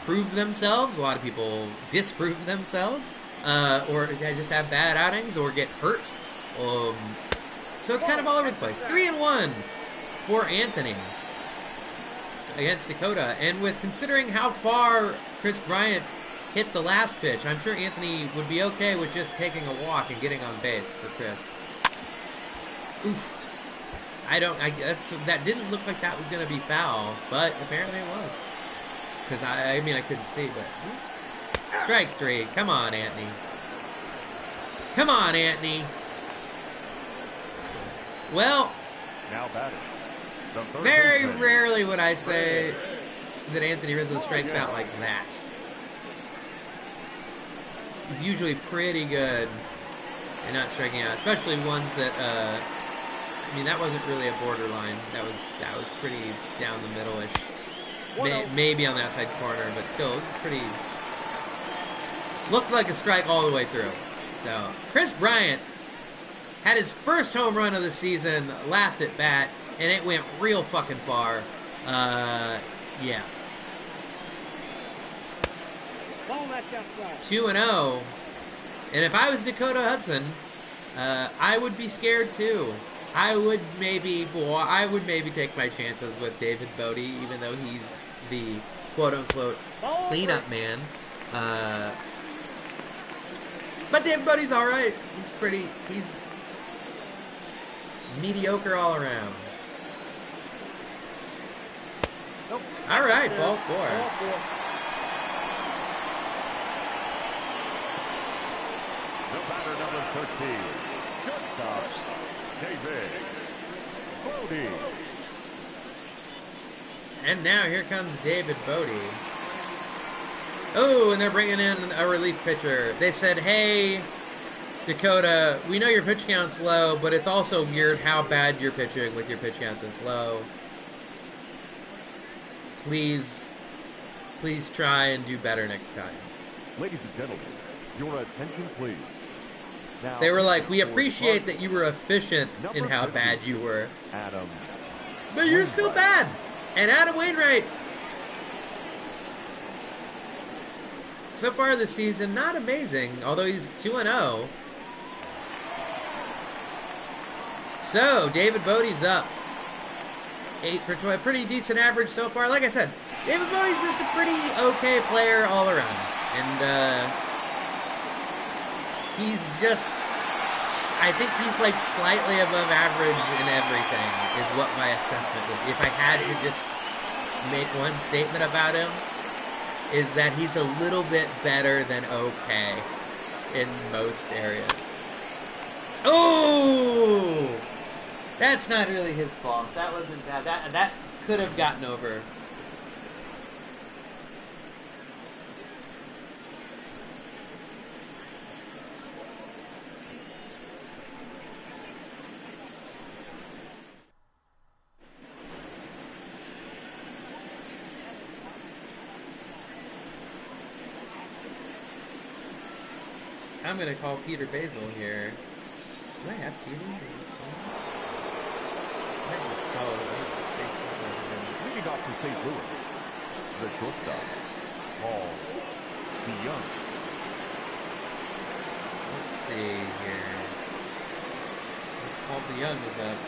A: prove themselves, a lot of people disprove themselves, or just have bad outings or get hurt. So it's kind of all over the place. 3-1 for Anthony against Dakota. And with considering how far Chris Bryant hit the last pitch, I'm sure Anthony would be okay with just taking a walk and getting on base for Chris. Oof. That didn't look like that was going to be foul, but apparently it was. Because, I couldn't see, but... Strike 3. Come on, Anthony. Come on, Anthony. Well...
B: Now batting.
A: Very rarely would I say that Anthony Rizzo strikes out like that. He's usually pretty good at not striking out, especially ones that, that wasn't really a borderline. That was pretty down the middle-ish. Maybe on the outside corner, but still, it was pretty... Looked like a strike all the way through. So, Chris Bryant had his first home run of the season last at bat, and it went real fucking far. Yeah. 2-0. And if I was Dakota Hudson, I would be scared too. I would maybe take my chances with David Bodie, even though he's the quote-unquote cleanup man. But David Bodie's all right. He's mediocre all around.
C: Nope.
A: All right, ball 4.
B: The batter, number 13, shortstop, David Bodie.
A: And now here comes David Bodie. Oh, and they're bringing in a relief pitcher. They said, hey, Dakota, we know your pitch count's low, but it's also weird how bad you're pitching with your pitch count this low. Please try and do better next time.
B: Ladies and gentlemen, your attention please. Now,
A: they were like, we appreciate that you were efficient in how bad you were.
B: Adam.
A: But you're still bad. And Adam Wainwright, so far this season, not amazing, although he's 2-0. So, David Bodie's up. 8 for 12, pretty decent average so far. Like I said, David Bodie's just a pretty okay player all around. And, he's just, I think he's like slightly above average in everything, is what my assessment would be. If I had to just make one statement about him, is that he's a little bit better than okay in most areas. Oh! That's not really his fault. That wasn't bad. That could have gotten over. I'm going to call Peter Basil here. Do I have Peter's? I might just call it Space President.
B: Leading off from St. Louis, the shortstop, Paul DeYoung.
A: Let's see here. Paul DeYoung is up.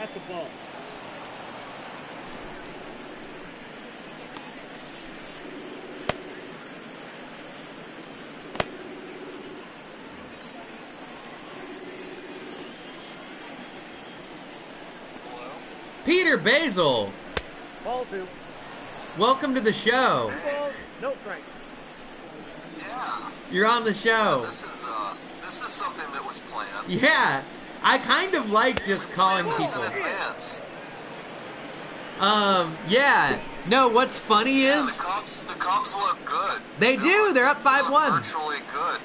C: At the ball.
A: Peter Basil,
C: Ball 2.
A: welcome to the show.
C: 2 balls, no strike.
D: Yeah.
A: You're on the show.
D: This is something that was planned.
A: Yeah, I kind of like just calling
D: This
A: people.
D: in advance.
A: Yeah. No, what's funny
D: Yeah,
A: is
D: the Cubs look good.
A: They do,
D: look-
A: they're up
D: they look
A: 5-1.
D: Virtually good.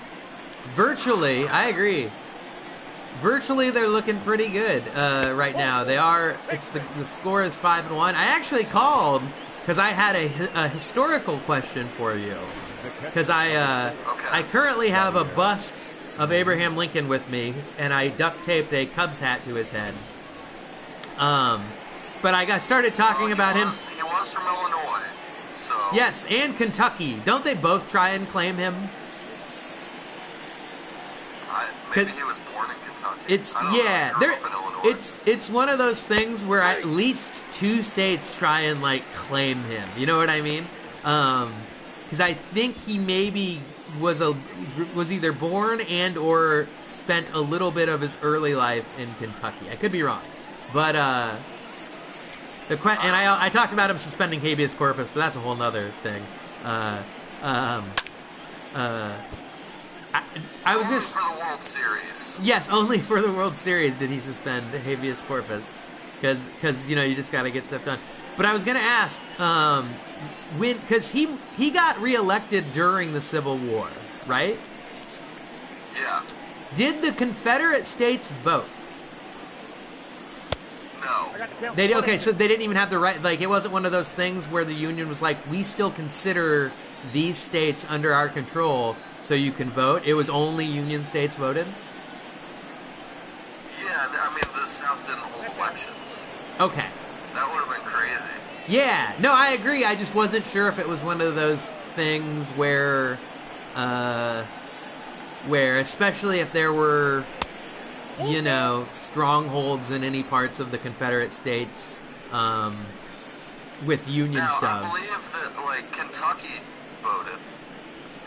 A: virtually, I agree. Virtually, they're looking pretty good right now. They are. It's the score is 5-1. I actually called because I had a historical question for you. Because I currently have a bust of Abraham Lincoln with me, and I duct taped a Cubs hat to his head. But I started talking about him.
D: He was from Illinois, so
A: Yes, and Kentucky. Don't they both try and claim him?
D: maybe he was born in Kentucky.
A: It's
D: I don't know.
A: yeah,
D: He grew up in Illinois.
A: it's one of those things where at least 2 states try and like claim him. You know what I mean? Because I think he maybe was either born and or spent a little bit of his early life in Kentucky. I could be wrong, but and I talked about him suspending habeas corpus, but that's a whole nother thing. I was
D: Only
A: just
D: for the World Series.
A: yes, only for the World Series did he suspend habeas corpus, because you just got to get stuff done. But I was gonna ask, because he got reelected during the Civil War, right?
D: Yeah.
A: Did the Confederate States vote?
D: No.
C: I got the count.
A: They okay, so they didn't even have the right. Like, it wasn't one of those things where the Union was like, we still consider these states under our control, so you can vote. It was only Union states voted.
D: Yeah, I mean the South didn't hold elections.
A: Okay.
D: That would have been crazy.
A: Yeah, no, I agree. I just wasn't sure if it was one of those things where especially if there were, strongholds in any parts of the Confederate States, with Union
D: Now,
A: stuff.
D: I believe that like Kentucky voted.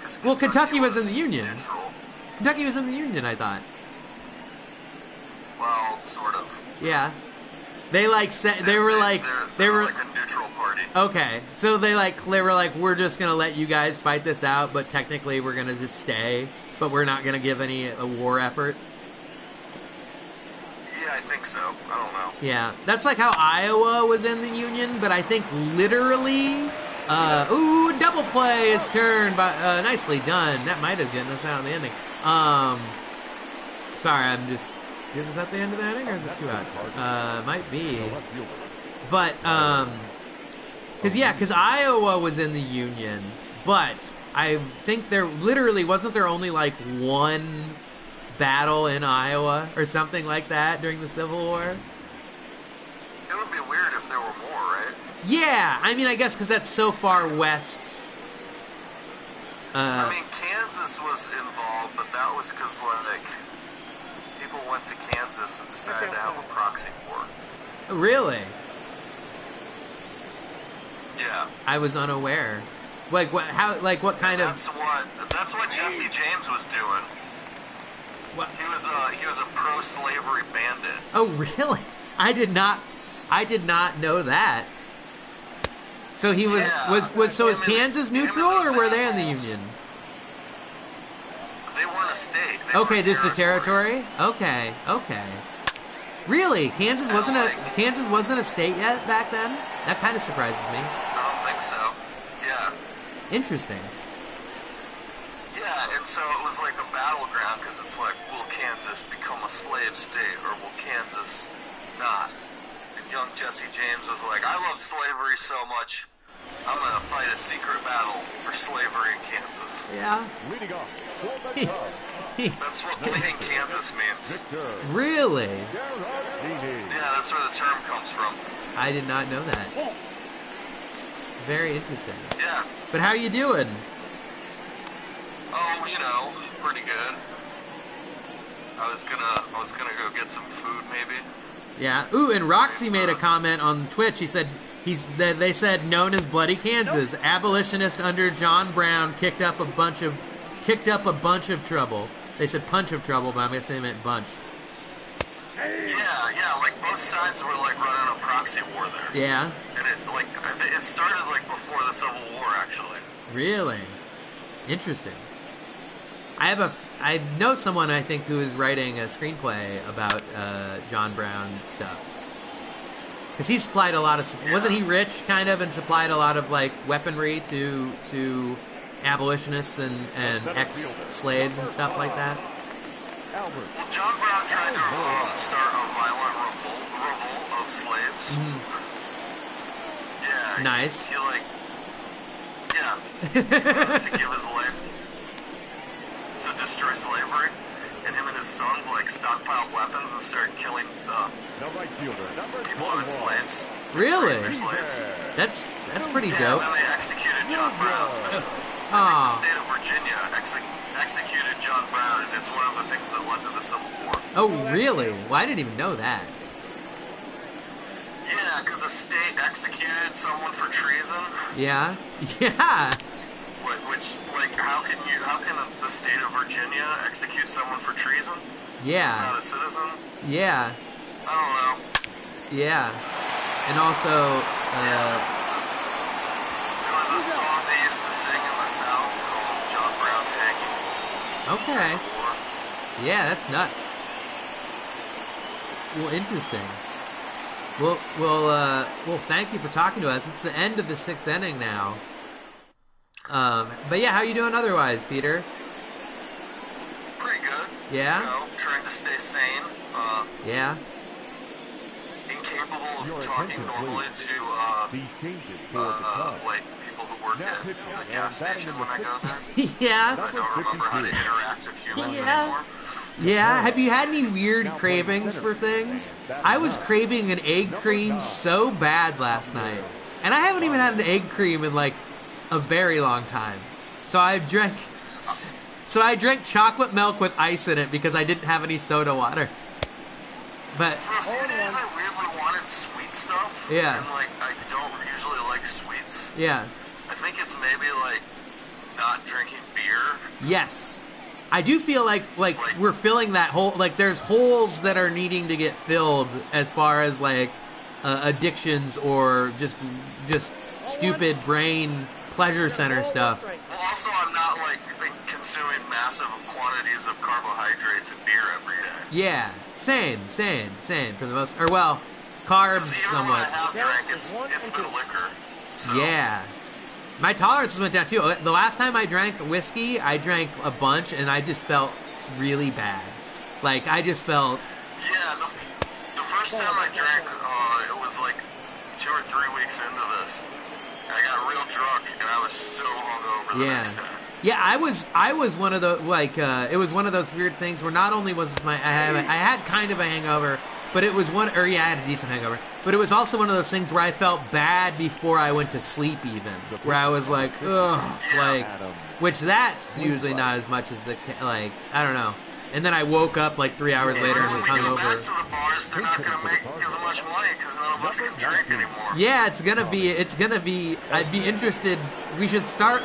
D: 'Cause
A: Well, Kentucky was in the Union.
D: Neutral.
A: Kentucky was in the Union, I thought.
D: Well, sort of.
A: Yeah. They like said they were like
D: They're like a neutral party.
A: okay. So they were like, we're just gonna let you guys fight this out, but technically we're gonna just stay, but we're not gonna give any a war effort.
D: Yeah, I think so. I don't know.
A: Yeah, that's like how Iowa was in the Union, but I think literally, double play is turned by nicely done. That might have gotten us out in the ending. Sorry, I'm just. Was that the end of the inning, or is it 2 outs? Might be. But, because Iowa was in the Union, but I think there literally wasn't there only like one battle in Iowa or something like that during the Civil War?
D: It would be weird if there were more, right?
A: Yeah, I mean, I guess because that's so far west.
D: I mean, Kansas was involved, but that was because like people went to Kansas and decided to have a proxy war.
A: Really?
D: Yeah.
A: I was unaware. Like what? How? Like what kind of?
D: That's what Jesse James was doing.
A: What?
D: He was a pro-slavery bandit.
A: Oh, really? I did not know that. So he was
D: Yeah.
A: so is
D: Him and-
A: Kansas
D: him and
A: neutral,
D: those
A: or were they in the
D: assholes.
A: Union?
D: They weren't a state. They
A: Okay,
D: were
A: just a territory. Okay. Really, Kansas wasn't a state yet back then. That kind of surprises me.
D: I don't think so. Yeah.
A: Interesting.
D: Yeah, and so it was like a battleground because it's like, will Kansas become a slave state or will Kansas not? And young Jesse James was like, I love slavery so much, I'm going to fight a secret battle for slavery in Kansas.
A: Yeah.
B: Leading off for the Cubs,
D: That's what bleeding Kansas means.
B: Victor
A: Really?
B: Gerardini.
D: Yeah, that's where the term comes from.
A: I did not know that. Very interesting.
D: Yeah.
A: But how you doing?
D: Oh, pretty good. I was gonna go get some food maybe.
A: Yeah. Ooh, and Roxy made a comment on Twitch. He said they said known as Bloody Kansas, abolitionist under John Brown kicked up a bunch of trouble. They said punch of trouble, but I'm guessing they meant bunch.
D: Yeah, like both sides were like running a proxy war there.
A: Yeah.
D: And it like I think it started like before the Civil War actually.
A: Really? Interesting. I know someone I think who is writing a screenplay about John Brown stuff. Because he supplied a lot of... Wasn't he rich, kind of, and supplied a lot of, like, weaponry to abolitionists and ex-slaves and stuff like that?
D: Well, John Brown tried to start a violent revolt of slaves.
A: Mm-hmm.
D: Yeah.
A: Nice.
D: He like... Yeah. To give his life to destroy slavery. And him and his sons, like, stockpiled weapons and started killing people who had slaves.
A: Really?
D: Their slaves.
A: That's pretty
D: Yeah,
A: dope.
D: and then they executed John Brown. I think the state of Virginia executed John Brown, and it's one of the things that led to the Civil War.
A: Oh, really? Well, I didn't even know that.
D: Yeah, because the state executed someone for treason.
A: Yeah? Yeah!
D: Which, like, how can the state of Virginia execute someone for treason?
A: Yeah.
D: He's not a citizen?
A: Yeah.
D: I don't know.
A: Yeah. And also,
D: It was a song they used to sing in the South called John Brown's Hanging.
A: okay.
D: War.
A: Yeah, that's nuts. Well, interesting. Well, thank you for talking to us. It's the end of the 6th inning now. But yeah, how you doing otherwise, Peter?
D: Pretty good.
A: Yeah?
D: You know, trying to stay sane.
A: Yeah?
D: Incapable of talking normally to, like, people who work at the gas station when I go there.
A: Yeah?
D: I don't remember how to interact with humans anymore.
A: Yeah? Have you had any weird cravings for things? I was craving an egg cream so bad last night. And I haven't even had an egg cream in, like, a very long time. So I drank chocolate milk with ice in it because I didn't have any soda water. But
D: For a few days, I really wanted sweet stuff.
A: Yeah.
D: And, like, I don't usually like sweets.
A: yeah.
D: I think it's maybe, like, not drinking beer.
A: Yes. I do feel like we're filling that hole. Like there's holes that are needing to get filled as far as like addictions or just stupid brain pleasure center stuff.
D: Well, also, I'm not, like, consuming massive quantities of carbohydrates and beer every day.
A: Yeah, same for the most. Or well, carbs
D: Even when I
A: somewhat.
D: have drank, it's been liquor. So.
A: Yeah. My tolerances went down too. The last time I drank whiskey, I drank a bunch and I just felt really bad. Like, I just felt...
D: Yeah, the first time I drank, it was like 2 or 3 weeks into this. I got real drunk and I was so hungover the next day.
A: Yeah, I was one of the, like, it was one of those weird things where not only was I had kind of a hangover, but it was I had a decent hangover, but it was also one of those things where I felt bad before I went to sleep even, where I was like, ugh, like, which that's usually not as much as like, I don't know. And then I woke up like 3 hours later and was hungover.
D: Back to the bars, they're not going to make as much money because none of us can drink anymore.
A: Yeah, it's gonna be, I'd be interested, we should start,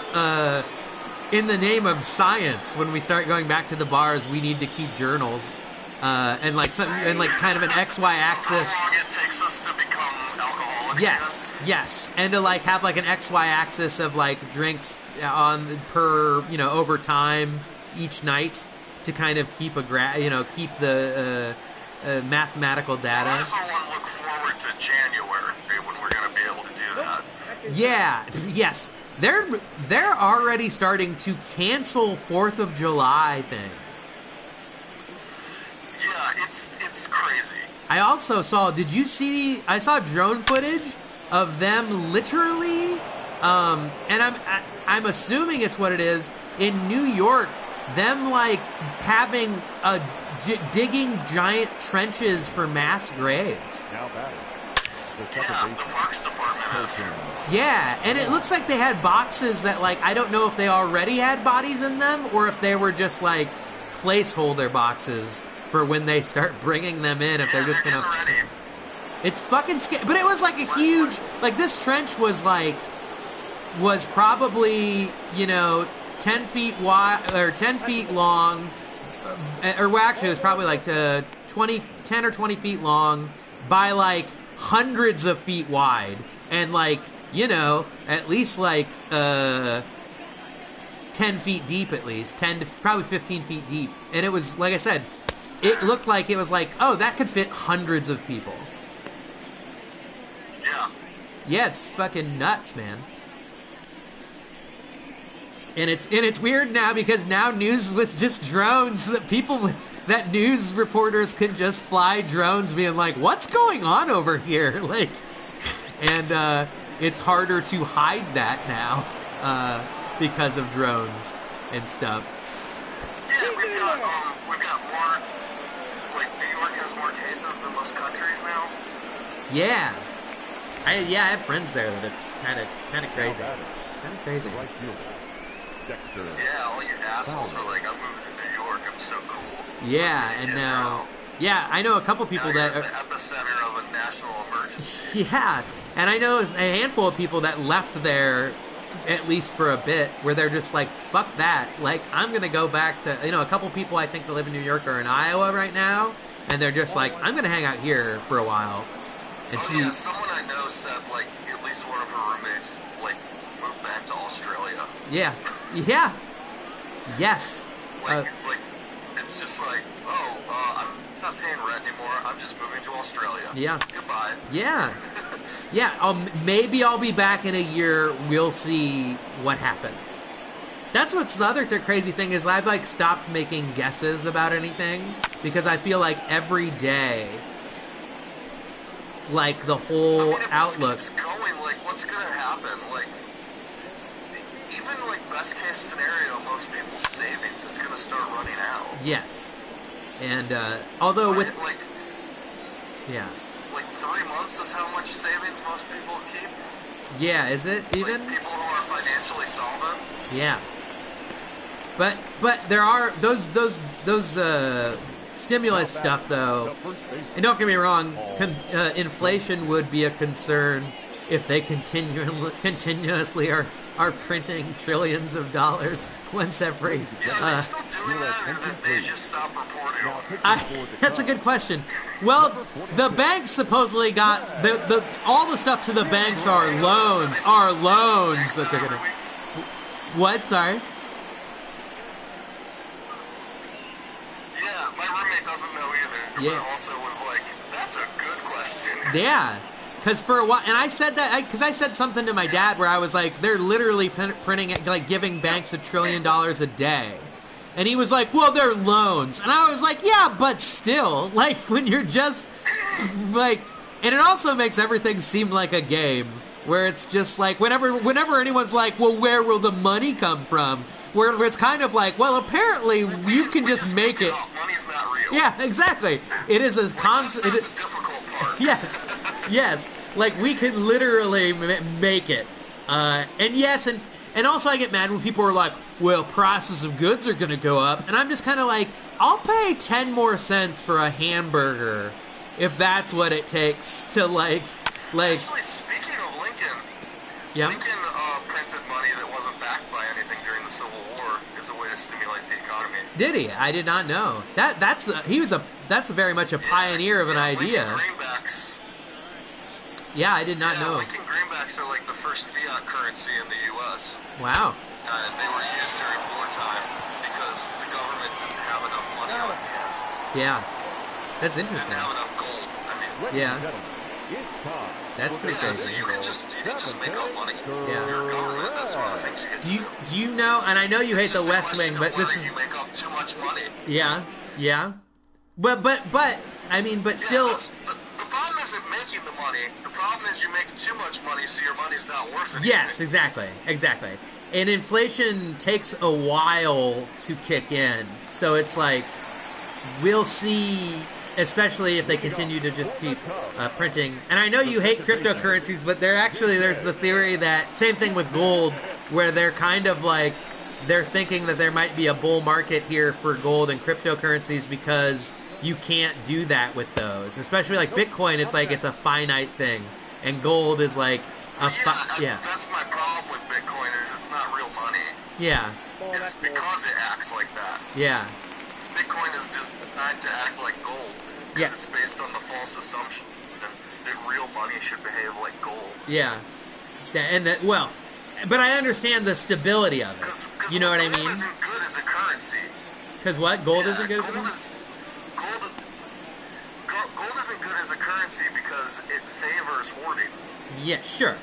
A: in the name of science, when we start going back to the bars, we need to keep journals. And kind of an XY axis.
D: How long it takes us to become alcoholics?
A: Yes, and to like have like an XY axis of like drinks on per over time each night to kind of keep keep the mathematical data.
D: I also want to look forward to January when we're going to be able to do that.
A: Yeah, yes, they're already starting to cancel 4th of July things.
D: Yeah, it's crazy.
A: I also saw. Did you see? I saw drone footage of them literally, and I'm assuming it's what it is in New York. Them like having digging giant trenches for mass graves.
D: Yeah, the Parks Department is.
A: Yeah, and it looks like they had boxes that like I don't know if they already had bodies in them or if they were just like placeholder boxes for when they start bringing them in, if they're just gonna...
D: Ready.
A: It's fucking scary. But it was like a huge... Like, this trench was probably, 10 feet wide, or 10 feet long, or well, actually, it was probably like 10 or 20 feet long by like hundreds of feet wide, and like, you know, at least like 10 feet deep, at least 10 to probably 15 feet deep. And it was, like I said, it looked like it was like, oh, that could fit hundreds of people. Yeah, it's fucking nuts, man. And it's weird now because now news with just drones, that news reporters can just fly drones being like, what's going on over here? Like, and it's harder to hide that now because of drones and stuff.
D: Yeah, we've got more, like, New York has more cases than most countries now.
A: Yeah. I have friends there that it's kind of crazy. Kind of crazy.
B: Right fielder, Dexter.
D: Yeah, all you assholes are like, I'm moving to New York. I'm so cool.
A: Yeah, and now, yeah, I know a couple people
D: now
A: that
D: you're at the epicenter of a national emergency.
A: Yeah, and I know a handful of people that left there, at least for a bit, where they're just like, fuck that. Like, I'm gonna go back to, you know, a couple people I think that live in New York are in Iowa right now, and they're just like, I'm gonna hang out here for a while. And
D: yeah, someone I know said, like, at least one of her roommates, like, moved back to Australia.
A: Yeah. Yes.
D: Like, it's just like, I'm not paying rent anymore. I'm just moving to Australia.
A: Yeah.
D: Goodbye.
A: Yeah. Yeah. Maybe I'll be back in a year. We'll see what happens. That's what's the other crazy thing is I've like stopped making guesses about anything because I feel like every day, like the whole outlook.
D: This keeps going, like, what's gonna happen? Like, even like best case scenario, most people's savings is gonna start running out.
A: Yes, and although with
D: like 3 months is how much savings most people keep.
A: Yeah, is it even?
D: Like people who are financially solvent.
A: Yeah, but there are those stimulus stuff though, and don't get me wrong, inflation would be a concern if they continuously are printing trillions of dollars once every.
D: Yeah, are they still doing that, or did they just stop reporting on it?
A: That's a good question. Well, the banks supposedly got the all the stuff to the banks are loans that they're gonna. What? Sorry.
D: My roommate doesn't know either, but also was like, that's a good question.
A: Yeah, because for a while, and I said that, because I said something to my dad where I was like, they're literally printing, like giving banks $1 trillion a day. And he was like, well, they're loans. And I was like, yeah, but still, like, when you're just, like, and it also makes everything seem like a game, where it's just like, whenever anyone's like, well, where will the money come from? Where it's kind of like, well, apparently you can just make it.
D: Money's not real.
A: Yeah, exactly. It is as constant.
D: That's not the difficult part.
A: Yes. Like we can literally make it. And yes, and also I get mad when people are like, well, prices of goods are going to go up, and I'm just kind of like, I'll pay 10 more cents for a hamburger if that's what it takes to like.
D: Actually, speaking of Lincoln,
A: yeah.
D: Lincoln printed money that wasn't backed by anything during the Civil War as a way to stimulate the economy.
A: Did he? I did not know. That's very much a pioneer of an idea.
D: Lincoln greenbacks.
A: Yeah, I did not know.
D: Lincoln greenbacks are like the first fiat currency in the U.S.
A: Wow.
D: And they were used during wartime because the government didn't have enough money on hand.
A: Yeah, that's interesting.
D: Didn't have enough gold. I mean,
A: yeah. That's pretty crazy.
D: So you can just make up money.
A: Yeah.
D: Your government, that's one of the things you get to do.
A: Do you know, and I know you hate the West Wing, but this is...
D: you make up too much money.
A: Yeah. But I mean, but still...
D: The problem isn't making the money. The problem is you make too much money, so your money's not worth anything.
A: Yes, exactly. And inflation takes a while to kick in. So it's like, we'll see... Especially if they continue to just keep printing. And I know you hate cryptocurrencies, but there's the theory that, same thing with gold, where they're kind of like, they're thinking that there might be a bull market here for gold and cryptocurrencies because you can't do that with those. Especially like Bitcoin, it's like it's a finite thing. And gold is like
D: that's my problem with Bitcoin is it's not real money.
A: Yeah.
D: It's because it acts like that.
A: Yeah.
D: Bitcoin is designed to act like gold. Because
A: Yes.
D: it's based on the false assumption that real money should behave like gold.
A: Yeah. Well, but I understand the stability of it.
D: Cause
A: You know what I
D: gold
A: mean?
D: isn't good as a currency.
A: Because what? Gold
D: Yeah,
A: isn't good as a
D: gold
A: currency?
D: is gold isn't good as a currency because it favors hoarding.
A: Yeah, sure.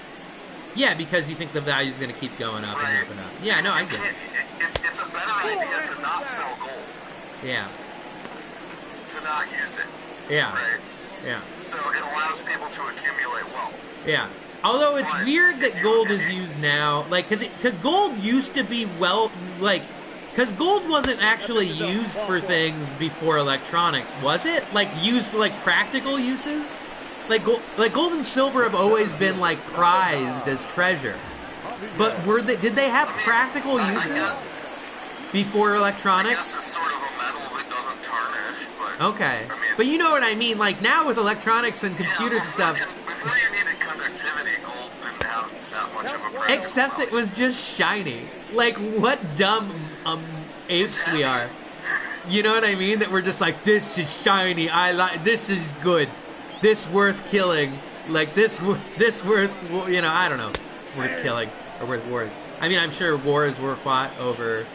A: Yeah, because you think the value is going to keep going up and up and up. Yeah, no, I get it.
D: It's a better idea to not sell gold,
A: Yeah.
D: to not use it.
A: Yeah.
D: Right?
A: Yeah.
D: So it allows people to accumulate wealth.
A: Yeah. Although it's
D: But
A: weird
D: if
A: that
D: you-
A: gold
D: if
A: is
D: you-
A: used now, like, because gold used to be because gold wasn't actually used for things before electronics, was it? Like used for like practical uses. Like gold and silver have always been like prized as treasure, but did they have practical
D: I
A: uses
D: guess-
A: before
D: I guess
A: electronics?
D: it's sort of a metal that doesn't tarnish, but
A: Okay,
D: I mean,
A: but you know what I mean. Like now with electronics and computers and stuff.
D: Before you needed conductivity, gold didn't have that much of a practical
A: Except it
D: value.
A: was just shiny. Like, what dumb apes we are. You know what I mean? That we're just like, this is shiny. This is good. This worth killing. Like this worth. You know, I don't know, worth killing or worth wars. I mean, I'm sure wars were fought over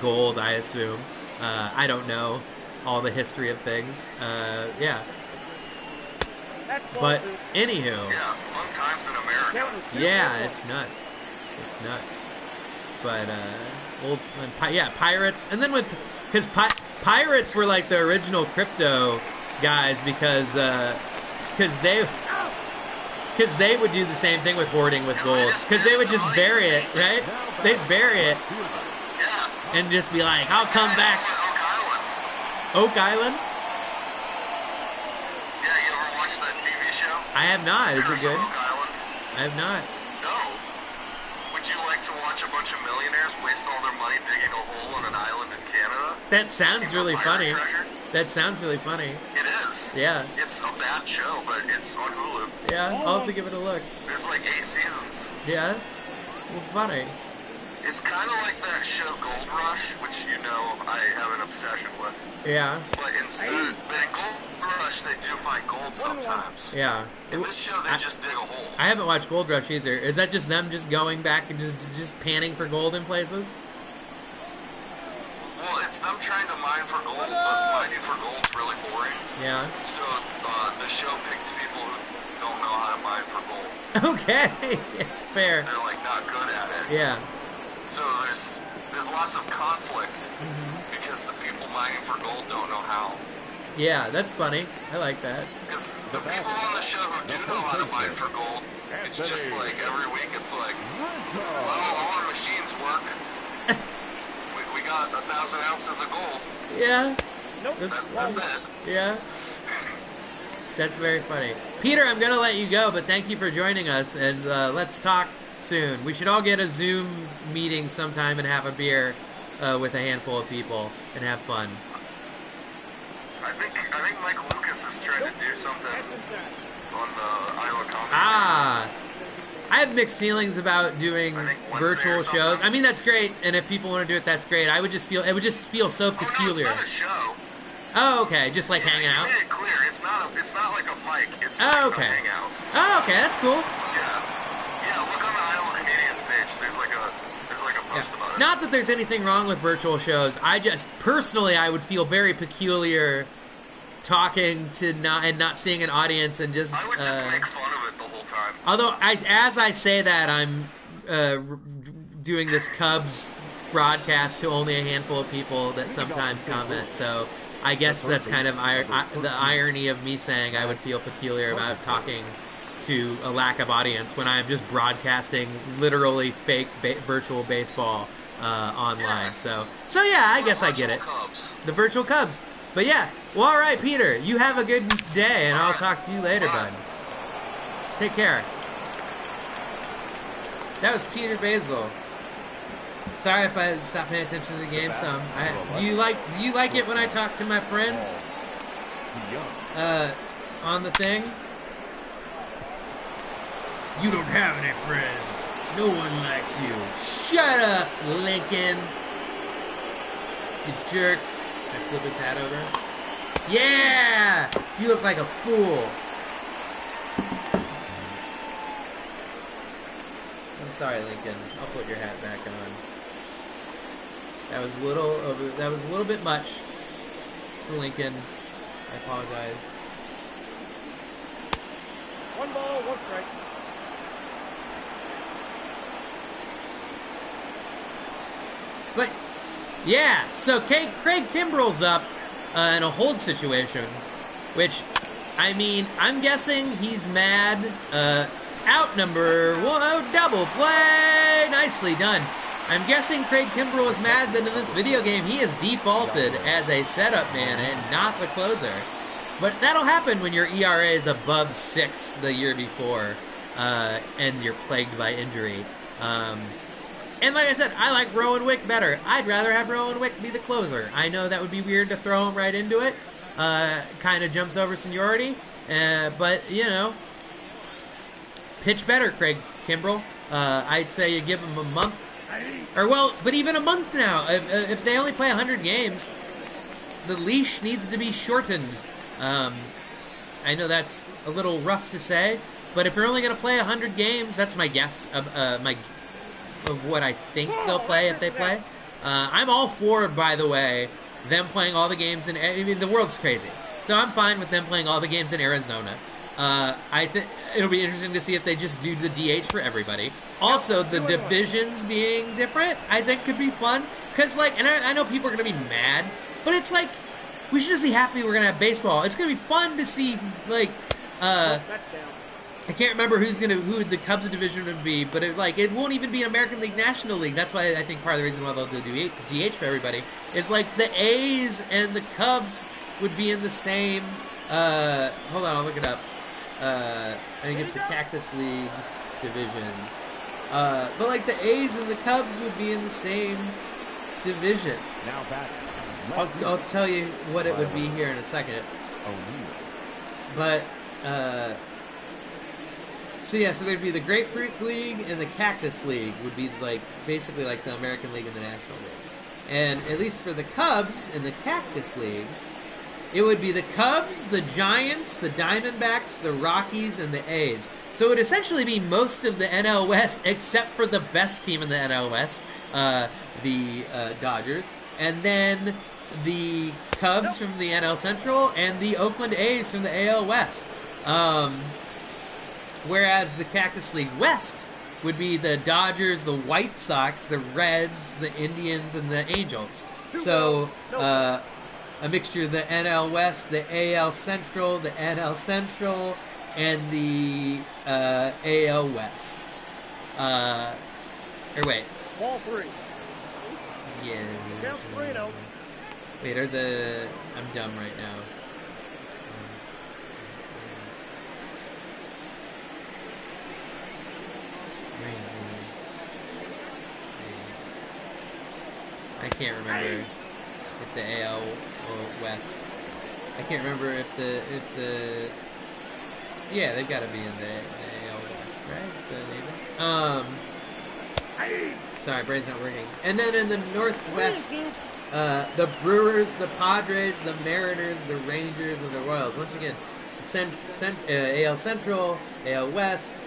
A: gold. I assume. I don't know all the history of things. Yeah. But anywho.
D: Yeah, fun times in America.
A: Yeah, it's nuts. It's nuts. But pirates, and then because pirates were like the original crypto guys because they would do the same thing with hoarding with gold because they would just bury it, right? They'd bury it
D: Yeah.
A: and just be like, "I'll come back."
D: Oak Island.
A: Oak Island?
D: Yeah, you ever watched that TV show?
A: I have not. Is it
D: Curse of
A: good?
D: Oak Island?
A: I have not.
D: No. Would you like to watch a bunch of millionaires waste all their money digging a hole on an island in Canada?
A: That sounds really
D: Pirate
A: funny.
D: treasure?
A: That sounds really funny.
D: It is.
A: Yeah.
D: It's a bad show, but it's on Hulu.
A: Yeah, I'll have to give it a look.
D: There's like 8 seasons.
A: Yeah? Well, funny.
D: It's kind of like that show Gold Rush, which you know I have an obsession with.
A: Yeah.
D: But in Gold Rush, they do find gold sometimes.
A: Yeah.
D: In this show, they just dig a hole.
A: I haven't watched Gold Rush either. Is that just them just going back and just panning for gold in places?
D: Well, it's them trying to mine for gold, but mining for gold's really boring.
A: Yeah.
D: So the show picked people who don't know how to mine for gold.
A: Okay. Fair.
D: They're like not good at it.
A: Yeah.
D: So there's lots of conflict because the people mining for gold don't know how.
A: Yeah, that's funny. I like that.
D: Because the people on the show who do know how to mine for gold, it's just like every week it's like, well, all our machines work. we got 1,000 ounces of gold.
A: Yeah.
C: Nope.
D: That's it.
A: Yeah. That's very funny. Peter, I'm going to let you go, but thank you for joining us, and let's talk soon. We should all get a Zoom meeting sometime and have a beer with a handful of people and have fun.
D: I think Mike Lucas is trying to do something on the Iowa Comic.
A: Ah, I have mixed feelings about doing
D: I think Wednesday
A: virtual
D: or something.
A: shows. I mean, that's great, and if people want to do it, that's great. It would just feel so
D: Oh, no,
A: peculiar.
D: it's not a show.
A: Oh, okay, just like hanging
D: You
A: out.
D: made it clear. It's not like a mic. It's
A: Oh,
D: like
A: okay.
D: a hangout.
A: Oh, okay, that's cool.
D: Yeah, look on the Iowa Comedians page. There's like a post about it.
A: Not that there's anything wrong with virtual shows. I just personally, I would feel very peculiar talking to not seeing an audience and just.
D: I would just make fun of it the whole time.
A: Although, as I say that, I'm doing this Cubs broadcast to only a handful of people that sometimes comment. So I guess that's kind of the irony of me saying I would feel peculiar about talking to a lack of audience when I'm just broadcasting literally fake virtual baseball online. So yeah, I guess I get it.
D: Cubs.
A: The virtual Cubs. But yeah, well, all right, Peter, you have a good day, and I'll talk to you later, bud. Take care. That was Peter Basil. Sorry if I stopped paying attention to the game some. Do you like it when I talk to my friends? On the thing? You don't have any friends. No one likes you. Shut up, Lincoln. You jerk. Can I flip his hat over? Yeah! You look like a fool. I'm sorry, Lincoln. I'll put your hat back on. That was a little bit much to Lincoln. I apologize.
C: 1 ball, 1 strike.
A: But yeah, so Craig Kimbrell's up in a hold situation, which, I mean, I'm guessing he's mad. Out number 1, double play, nicely done. I'm guessing Craig Kimbrell is mad that in this video game he is defaulted as a setup man and not the closer. But that'll happen when your ERA is above 6 the year before, and you're plagued by injury. And like I said, I like Rowan Wick better. I'd rather have Rowan Wick be the closer. I know that would be weird to throw him right into it. Kind of jumps over seniority. But, you know, pitch better, Craig Kimbrell. I'd say you give him a month. Or, well, but even a month now. If they only play 100 games, the leash needs to be shortened. I know that's a little rough to say, but if you're only going to play 100 games, that's my guess of what I think they'll play if they play. I'm all for, by the way, them playing all the games in... I mean, the world's crazy. So I'm fine with them playing all the games in Arizona. I think it'll be interesting to see if they just do the DH for everybody. Also, the divisions being different, I think could be fun. Because, like, and I know people are going to be mad, but it's like, we should just be happy we're going to have baseball. It's going to be fun to see, like, I can't remember who the Cubs division would be, but it won't even be an American League, National League. That's why I think part of the reason why they'll do DH for everybody is like the A's and the Cubs would be in the same. Hold on, I'll look it up. I think it's the Cactus League divisions. But like the A's and the Cubs would be in the same division.
B: Now back.
A: I'll tell you what it would be here in a second. But so yeah, so there'd be the Grapefruit League and the Cactus League would be like basically like the American League and the National League. And at least for the Cubs in the Cactus League, it would be the Cubs, the Giants, the Diamondbacks, the Rockies, and the A's. So it would essentially be most of the NL West except for the best team in the NL West, the Dodgers. And then the Cubs from the NL Central and the Oakland A's from the AL West. Whereas the Cactus League West would be the Dodgers, the White Sox, the Reds, the Indians, and the Angels. So a mixture of the NL West, the AL Central, the NL Central, and the AL West. Or wait.
C: Ball 3.
A: Yeah.
C: Counts 3-0.
A: Wait, I'm dumb right now. I can't remember if the AL West. I can't remember if the yeah, they've got to be in the AL West, right? The neighbors. Sorry, Braves not working. And then in the Northwest, the Brewers, the Padres, the Mariners, the Rangers, and the Royals. Once again, AL Central, AL West.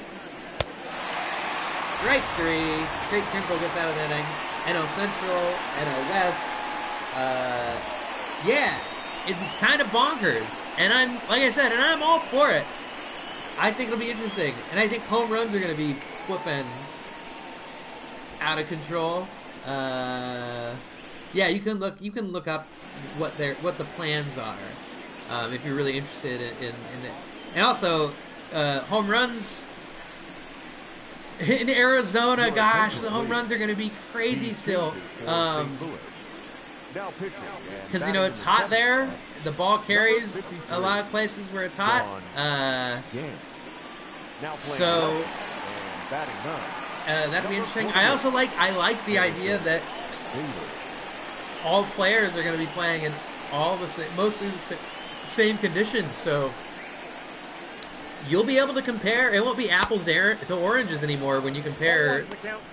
A: Strike 3. Craig Kimbrell gets out of that inning. NL Central, NL West. Yeah, it's kind of bonkers. And I'm, like I said, and I'm all for it. I think it'll be interesting. And I think home runs are going to be whooping out of control. Yeah, you can look up what the plans are if you're really interested in it. And also, home runs in Arizona, gosh, the home runs are going to be crazy still. Because, you know, it's hot there. The ball carries a lot of places where it's hot. So, that'll be interesting. I like the idea that all players are going to be playing in all the same, mostly the same conditions. So, you'll be able to compare. It won't be apples to oranges anymore when you compare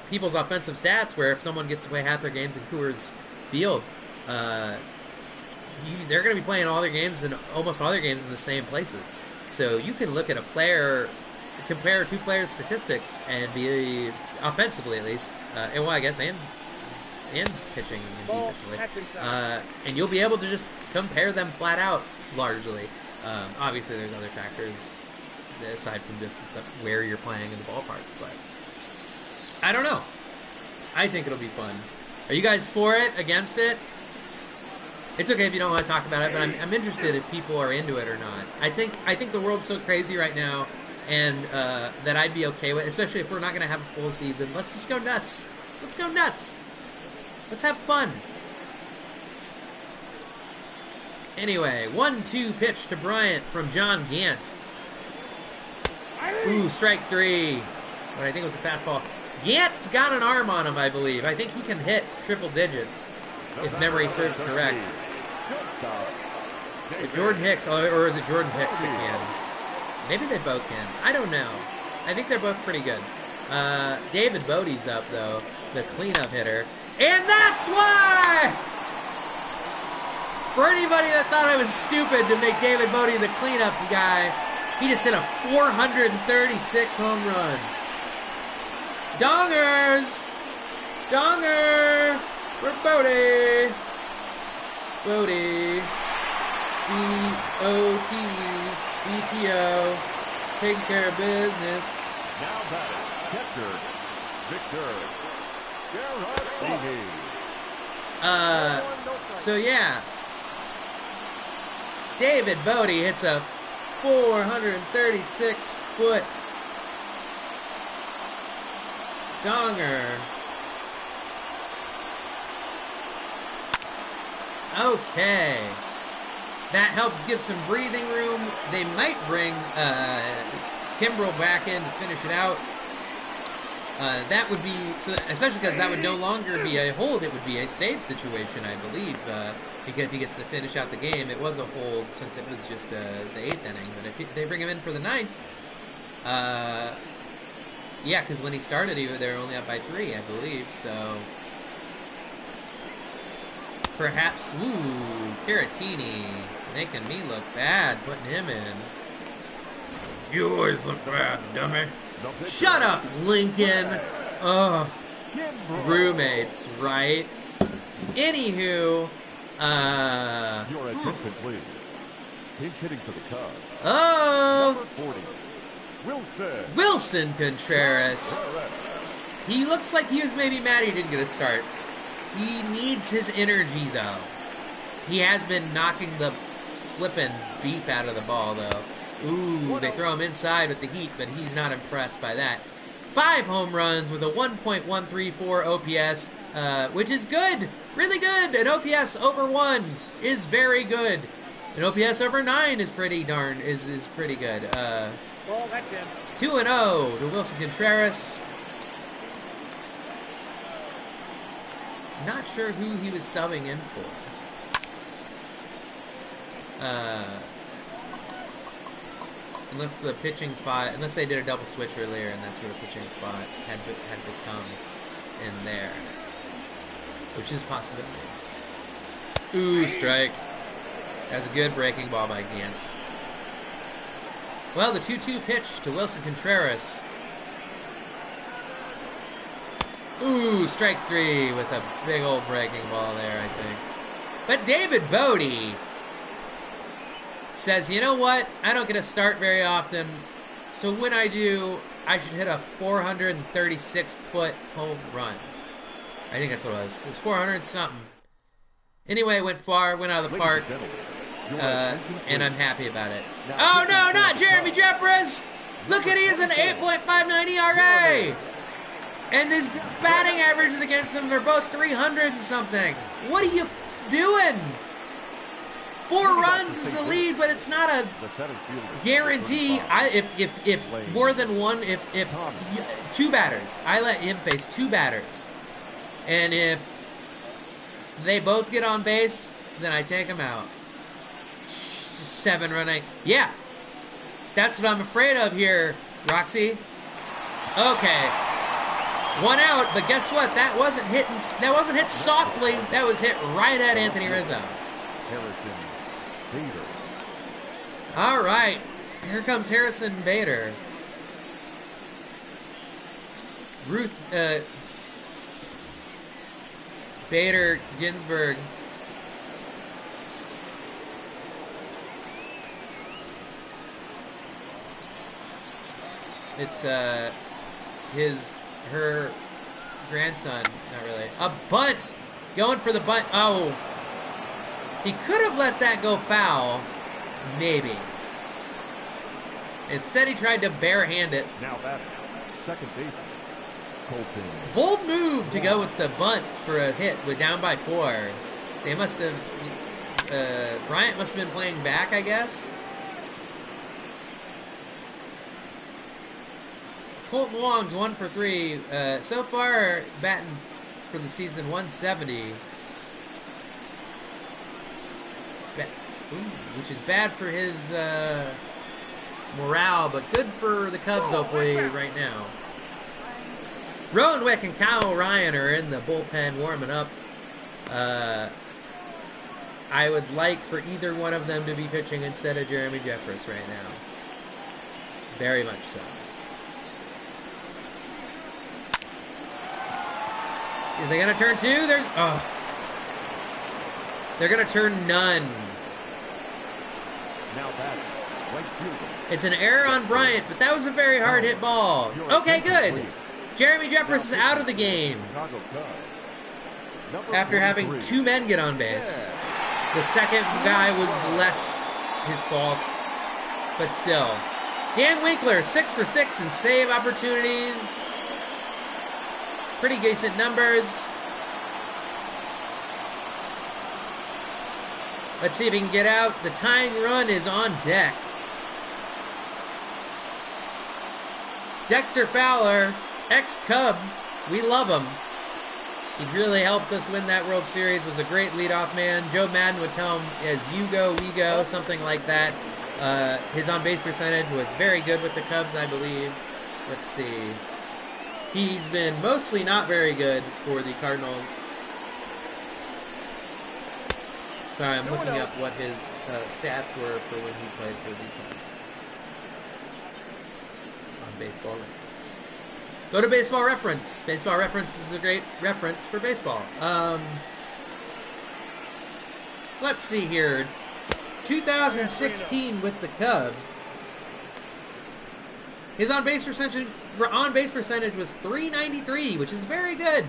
A: people's offensive stats, where if someone gets to play half their games in Coors Field, they're going to be playing all their games and almost all their games in the same places. So you can look at a player, compare two players' statistics, and be offensively at least, and well, I guess and pitching and defensively, and you'll be able to just compare them flat out largely. Obviously, there's other factors aside from just where you're playing in the ballpark, but I don't know. I think it'll be fun. Are you guys for it? Against it? It's okay if you don't want to talk about it, but I'm interested if people are into it or not. I think the world's so crazy right now, and that I'd be okay with, especially if we're not going to have a full season. Let's just go nuts. Let's go nuts. Let's have fun. Anyway, 1-2 pitch to Bryant from John Gant. Ooh, strike 3. What I think was a fastball. Gant's got an arm on him, I believe. I think he can hit triple digits, if memory serves correct. Jordan Hicks, or is it Jordan Hicks that can? Maybe they both can. I don't know. I think they're both pretty good. David Bodie's up, though, the cleanup hitter. And that's why! For anybody that thought I was stupid to make David Bodie the cleanup guy, he just hit a 436 home run. Dongers! Donger! For Bodie! Bodie. B-O-T-E. B-T-O. Taking care of business.
B: Now batting, catcher, Victor Gerardini.
A: So yeah. David Bodie hits a 436-foot donger. Okay. That helps give some breathing room. They might bring Kimbrel back in to finish it out. That would be, so, especially because that would no longer be a hold, it would be a save situation, I believe, because if he gets to finish out the game. It was a hold since it was just the 8th inning, but if they bring him in for the 9th, yeah, because when he started, they were only up by 3, I believe, so perhaps, Caratini making me look bad, putting him in. You always look bad, dummy. Shut up, Lincoln. Ugh. Roommates, right? Anywho,
B: Your attention, please. Pinch hitting for the Cubs.
A: Oh,
B: Number 40,
A: Wilson Contreras. He looks like he was maybe mad he didn't get a start. He needs his energy, though. He has been knocking the flippin' beep out of the ball, though. Ooh, they throw him inside with the heat, but he's not impressed by that. 5 home runs with a 1.134 OPS, which is good. Really good. An OPS over 1 is very good. An OPS over 9 is pretty is pretty good. 2-0 to Wilson Contreras. Not sure who he was subbing in for. Unless the pitching spot, unless they did a double switch earlier, and that's where the pitching spot had become in there, which is a possibility. Ooh, strike. That's a good breaking ball by Gant. Well, the 2-2 pitch to Wilson Contreras. Ooh, strike 3 with a big old breaking ball there, I think. But David Bodie says, you know what? I don't get a start very often, so when I do, I should hit a 436-foot home run. I think that's what it was. It was 400 something. Anyway, it went far, went out of the park, and I'm happy about it. Oh no, not Jeremy Jeffress! Look at, he has an 8.59 ERA! And his batting averages against him are both 300 and something. What are you doing? 4 runs is the lead, but it's not a guarantee. If more than one, if 2 batters, I let him face 2 batters, and if they both get on base, then I take him out. 7 run. Yeah, that's what I'm afraid of here, Roxy. Okay. 1 out, but guess what? That wasn't hit softly. That was hit right at Anthony Rizzo.
B: Harrison Bader.
A: All right. Here comes Harrison Bader. Ruth Bader Ginsburg. It's her grandson, not really. A bunt! Going for the bunt. Oh. He could have let that go foul. Maybe. Instead he tried to barehand it.
B: Now that's second baseman, Colton.
A: Bold move to go with the bunt for a hit. We're down by 4. They must have... Bryant must have been playing back, I guess. Colton Wong's 1 for 3. So far, batting for the season 170. Which is bad for his morale, but good for the Cubs, hopefully, right now. Rowan Wick and Kyle Ryan are in the bullpen warming up. I would like for either one of them to be pitching instead of Jeremy Jeffress right now. Very much so. Is they going to turn 2? They're going to turn none.
B: Now that's right fielder.
A: It's an error on Bryant, but that was a very hard hit ball. Okay, good. Jeremy Jeffress is out of the game after having 2 men get on base. The second guy was less his fault, but still. Dan Winkler, 6 for 6 in save opportunities. Pretty decent numbers. Let's see if he can get out. The tying run is on deck. Dexter Fowler, ex-Cub. We love him. He really helped us win that World Series. Was a great leadoff man. Joe Madden would tell him, as you go, we go, something like that. His on-base percentage was very good with the Cubs, I believe. Let's see. He's been mostly not very good for the Cardinals. Sorry, I'm looking up what his stats were for when he played for the Cubs. On Baseball Reference. Go to Baseball Reference. Baseball Reference is a great reference for baseball. So let's see here. 2016 with the Cubs. His on-base percentage was .393, which is very good.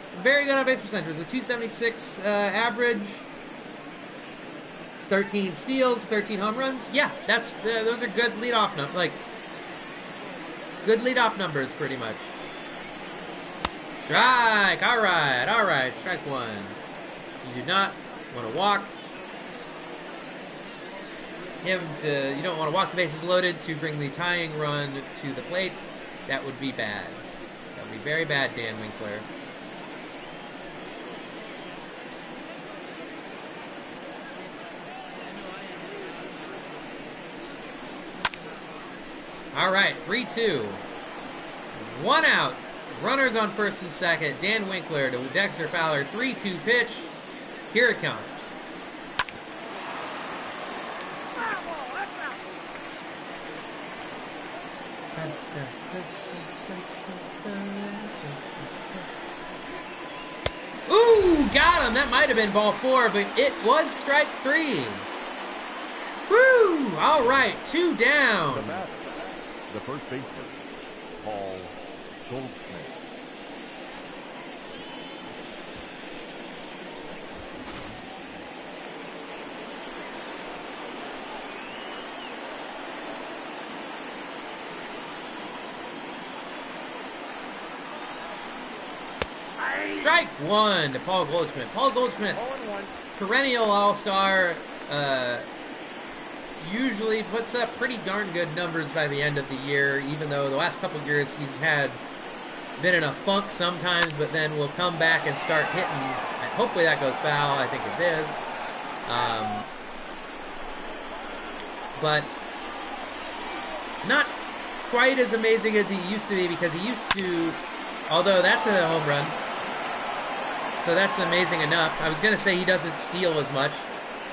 A: It's a very good on-base percentage. It was a .276 average. 13 steals, 13 home runs. Yeah, that's those are good leadoff numbers. Good leadoff numbers, pretty much. Strike. All right. Strike 1. You do not want to walk. You don't want to walk the bases loaded to bring the tying run to the plate. That would be bad. That would be very bad, Dan Winkler. All right, 3-2. 1 out. Runners on first and second. Dan Winkler to Dexter Fowler. 3-2 pitch. Here it comes. Ooh, got him. That might have been ball 4, but it was strike 3. Woo! All right, 2 down.
B: The first baseman, Paul Goldschmidt.
A: Strike 1 to Paul Goldschmidt. Paul Goldschmidt, perennial all-star, usually puts up pretty darn good numbers by the end of the year, even though the last couple of years he's been in a funk sometimes, but then will come back and start hitting. Hopefully that goes foul. I think it is. But not quite as amazing as he used to be, because he used to, although that's a home run, so that's amazing enough. I was going to say he doesn't steal as much,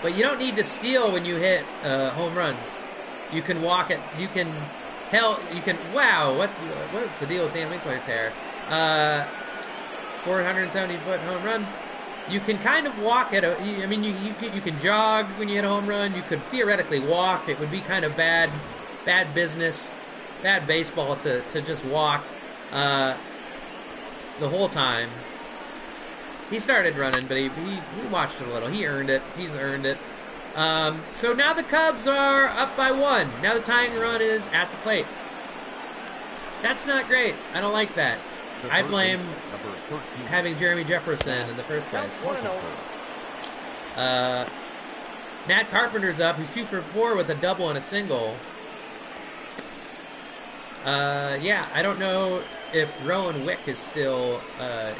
A: But you don't need to steal when you hit home runs. You can walk it. You can wow, what's the deal with Dan Winkler's hair? 470-foot home run. You can kind of walk at you can jog when you hit a home run. You could theoretically walk. It would be kind of bad business, bad baseball to just walk the whole time. He started running, but he watched it a little. He earned it. He's earned it. So now the Cubs are up by 1. Now the tying run is at the plate. That's not great. I don't like that. I blame having Jeremy Jefferson in the first place. Matt Carpenter's up. He's 2 for 4 with a double and a single. Yeah, I don't know if Rowan Wick is still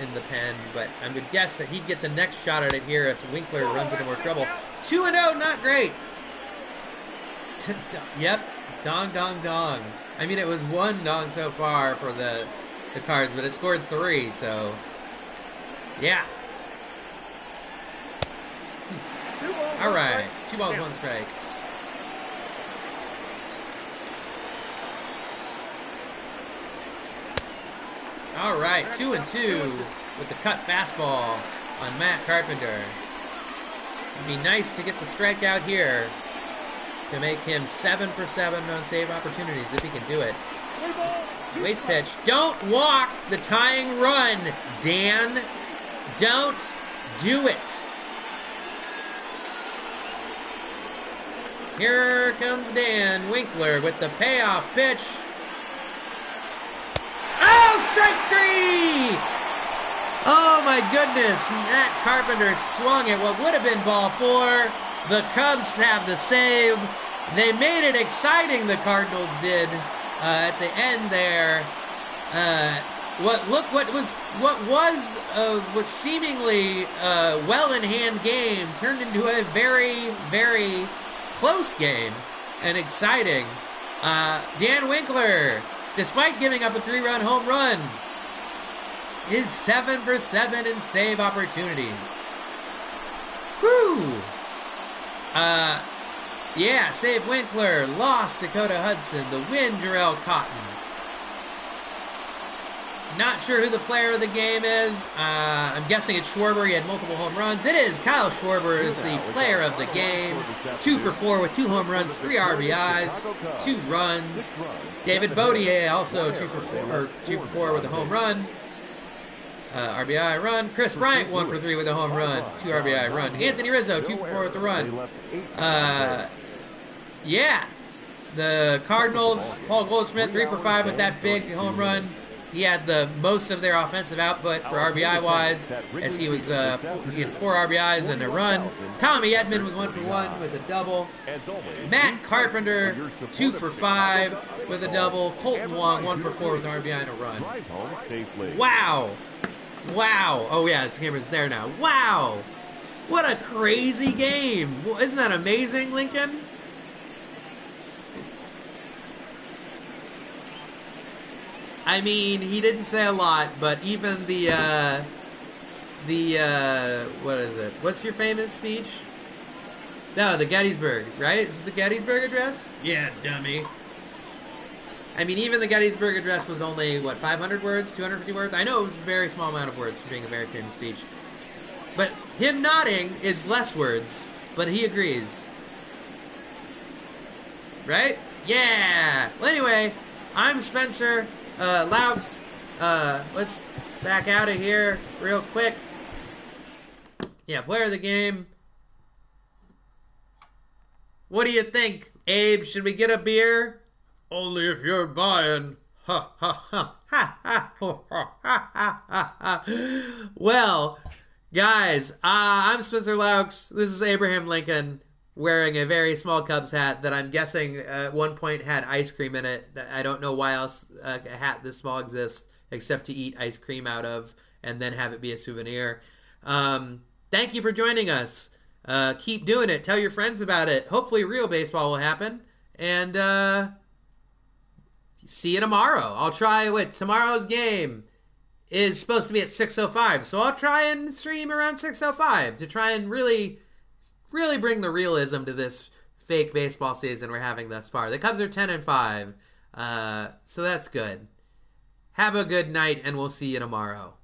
A: in the pen, but I would guess that he'd get the next shot at it here if Winkler runs into more trouble. 2-0, not great. Yep, dong, dong, dong. I mean, it was 1 dong so far for the Cards, but it scored 3, so yeah. All right, 2 balls, 1 strike. All right, 2-2 with the cut fastball on Matt Carpenter. It'd be nice to get the strikeout here to make him 7 for 7 on save opportunities if he can do it. Waste pitch. Don't walk the tying run, Dan. Don't do it. Here comes Dan Winkler with the payoff pitch. Oh, strike 3! Oh my goodness, Matt Carpenter swung at what would have been ball 4. The Cubs have the save. They made it exciting, the Cardinals did. At the end there, what was seemingly well in hand game turned into a very, very close game and exciting. Dan Winkler, despite giving up a 3-run home run, is 7 for 7 in save opportunities. Whew. Yeah, save Winkler, lost Dakota Hudson, the win Jarrell Cotton. Not sure who the player of the game is. I'm guessing it's Schwarber. He had multiple home runs. It is Kyle Schwarber is the player of the game. 2 for 4 with 2 home runs, 3 RBIs, 2 runs. David Bodier also 2 for 4 with a home run. RBI run. Chris Bryant 1 for 3 with a home run, 2 RBI run. Anthony Rizzo 2 for 4 with the run. Yeah, the Cardinals, Paul Goldschmidt 3 for 5 with that big home run. He had the most of their offensive output for RBI wise, as he was he had 4 RBIs and a run. Tommy Edman was 1 for 1 with a double. Matt Carpenter 2 for 5 with a double. Colton Wong 1 for 4 with an RBI and a run. Wow. Wow. Oh, yeah, the camera's there now. Wow. What a crazy game. Isn't that amazing, Lincoln? I mean, he didn't say a lot, but even the what is it? What's your famous speech? No, the Gettysburg, right? Is it the Gettysburg Address? Yeah, dummy. I mean, even the Gettysburg Address was only, what, 500 words? 250 words? I know it was a very small amount of words for being a very famous speech. But him nodding is less words, but he agrees. Right? Yeah! Well, anyway, I'm Spencer Louts. Let's back out of here real quick. Yeah, player of the game. What do you think, Abe? Should we get a beer? Only if you're buying. Ha ha ha ha ha ha ha ha. Well, guys, I'm Spencer Laux. This is Abraham Lincoln wearing a very small Cubs hat that I'm guessing at one point had ice cream in it. I don't know why else a hat this small exists except to eat ice cream out of and then have it be a souvenir. Thank you for joining us. Keep doing it. Tell your friends about it. Hopefully real baseball will happen. And see you tomorrow. I'll try with tomorrow's game is supposed to be at 6:05. So I'll try and stream around 6:05 to try and really really bring the realism to this fake baseball season we're having thus far. The Cubs are 10-5, so that's good. Have a good night, and we'll see you tomorrow.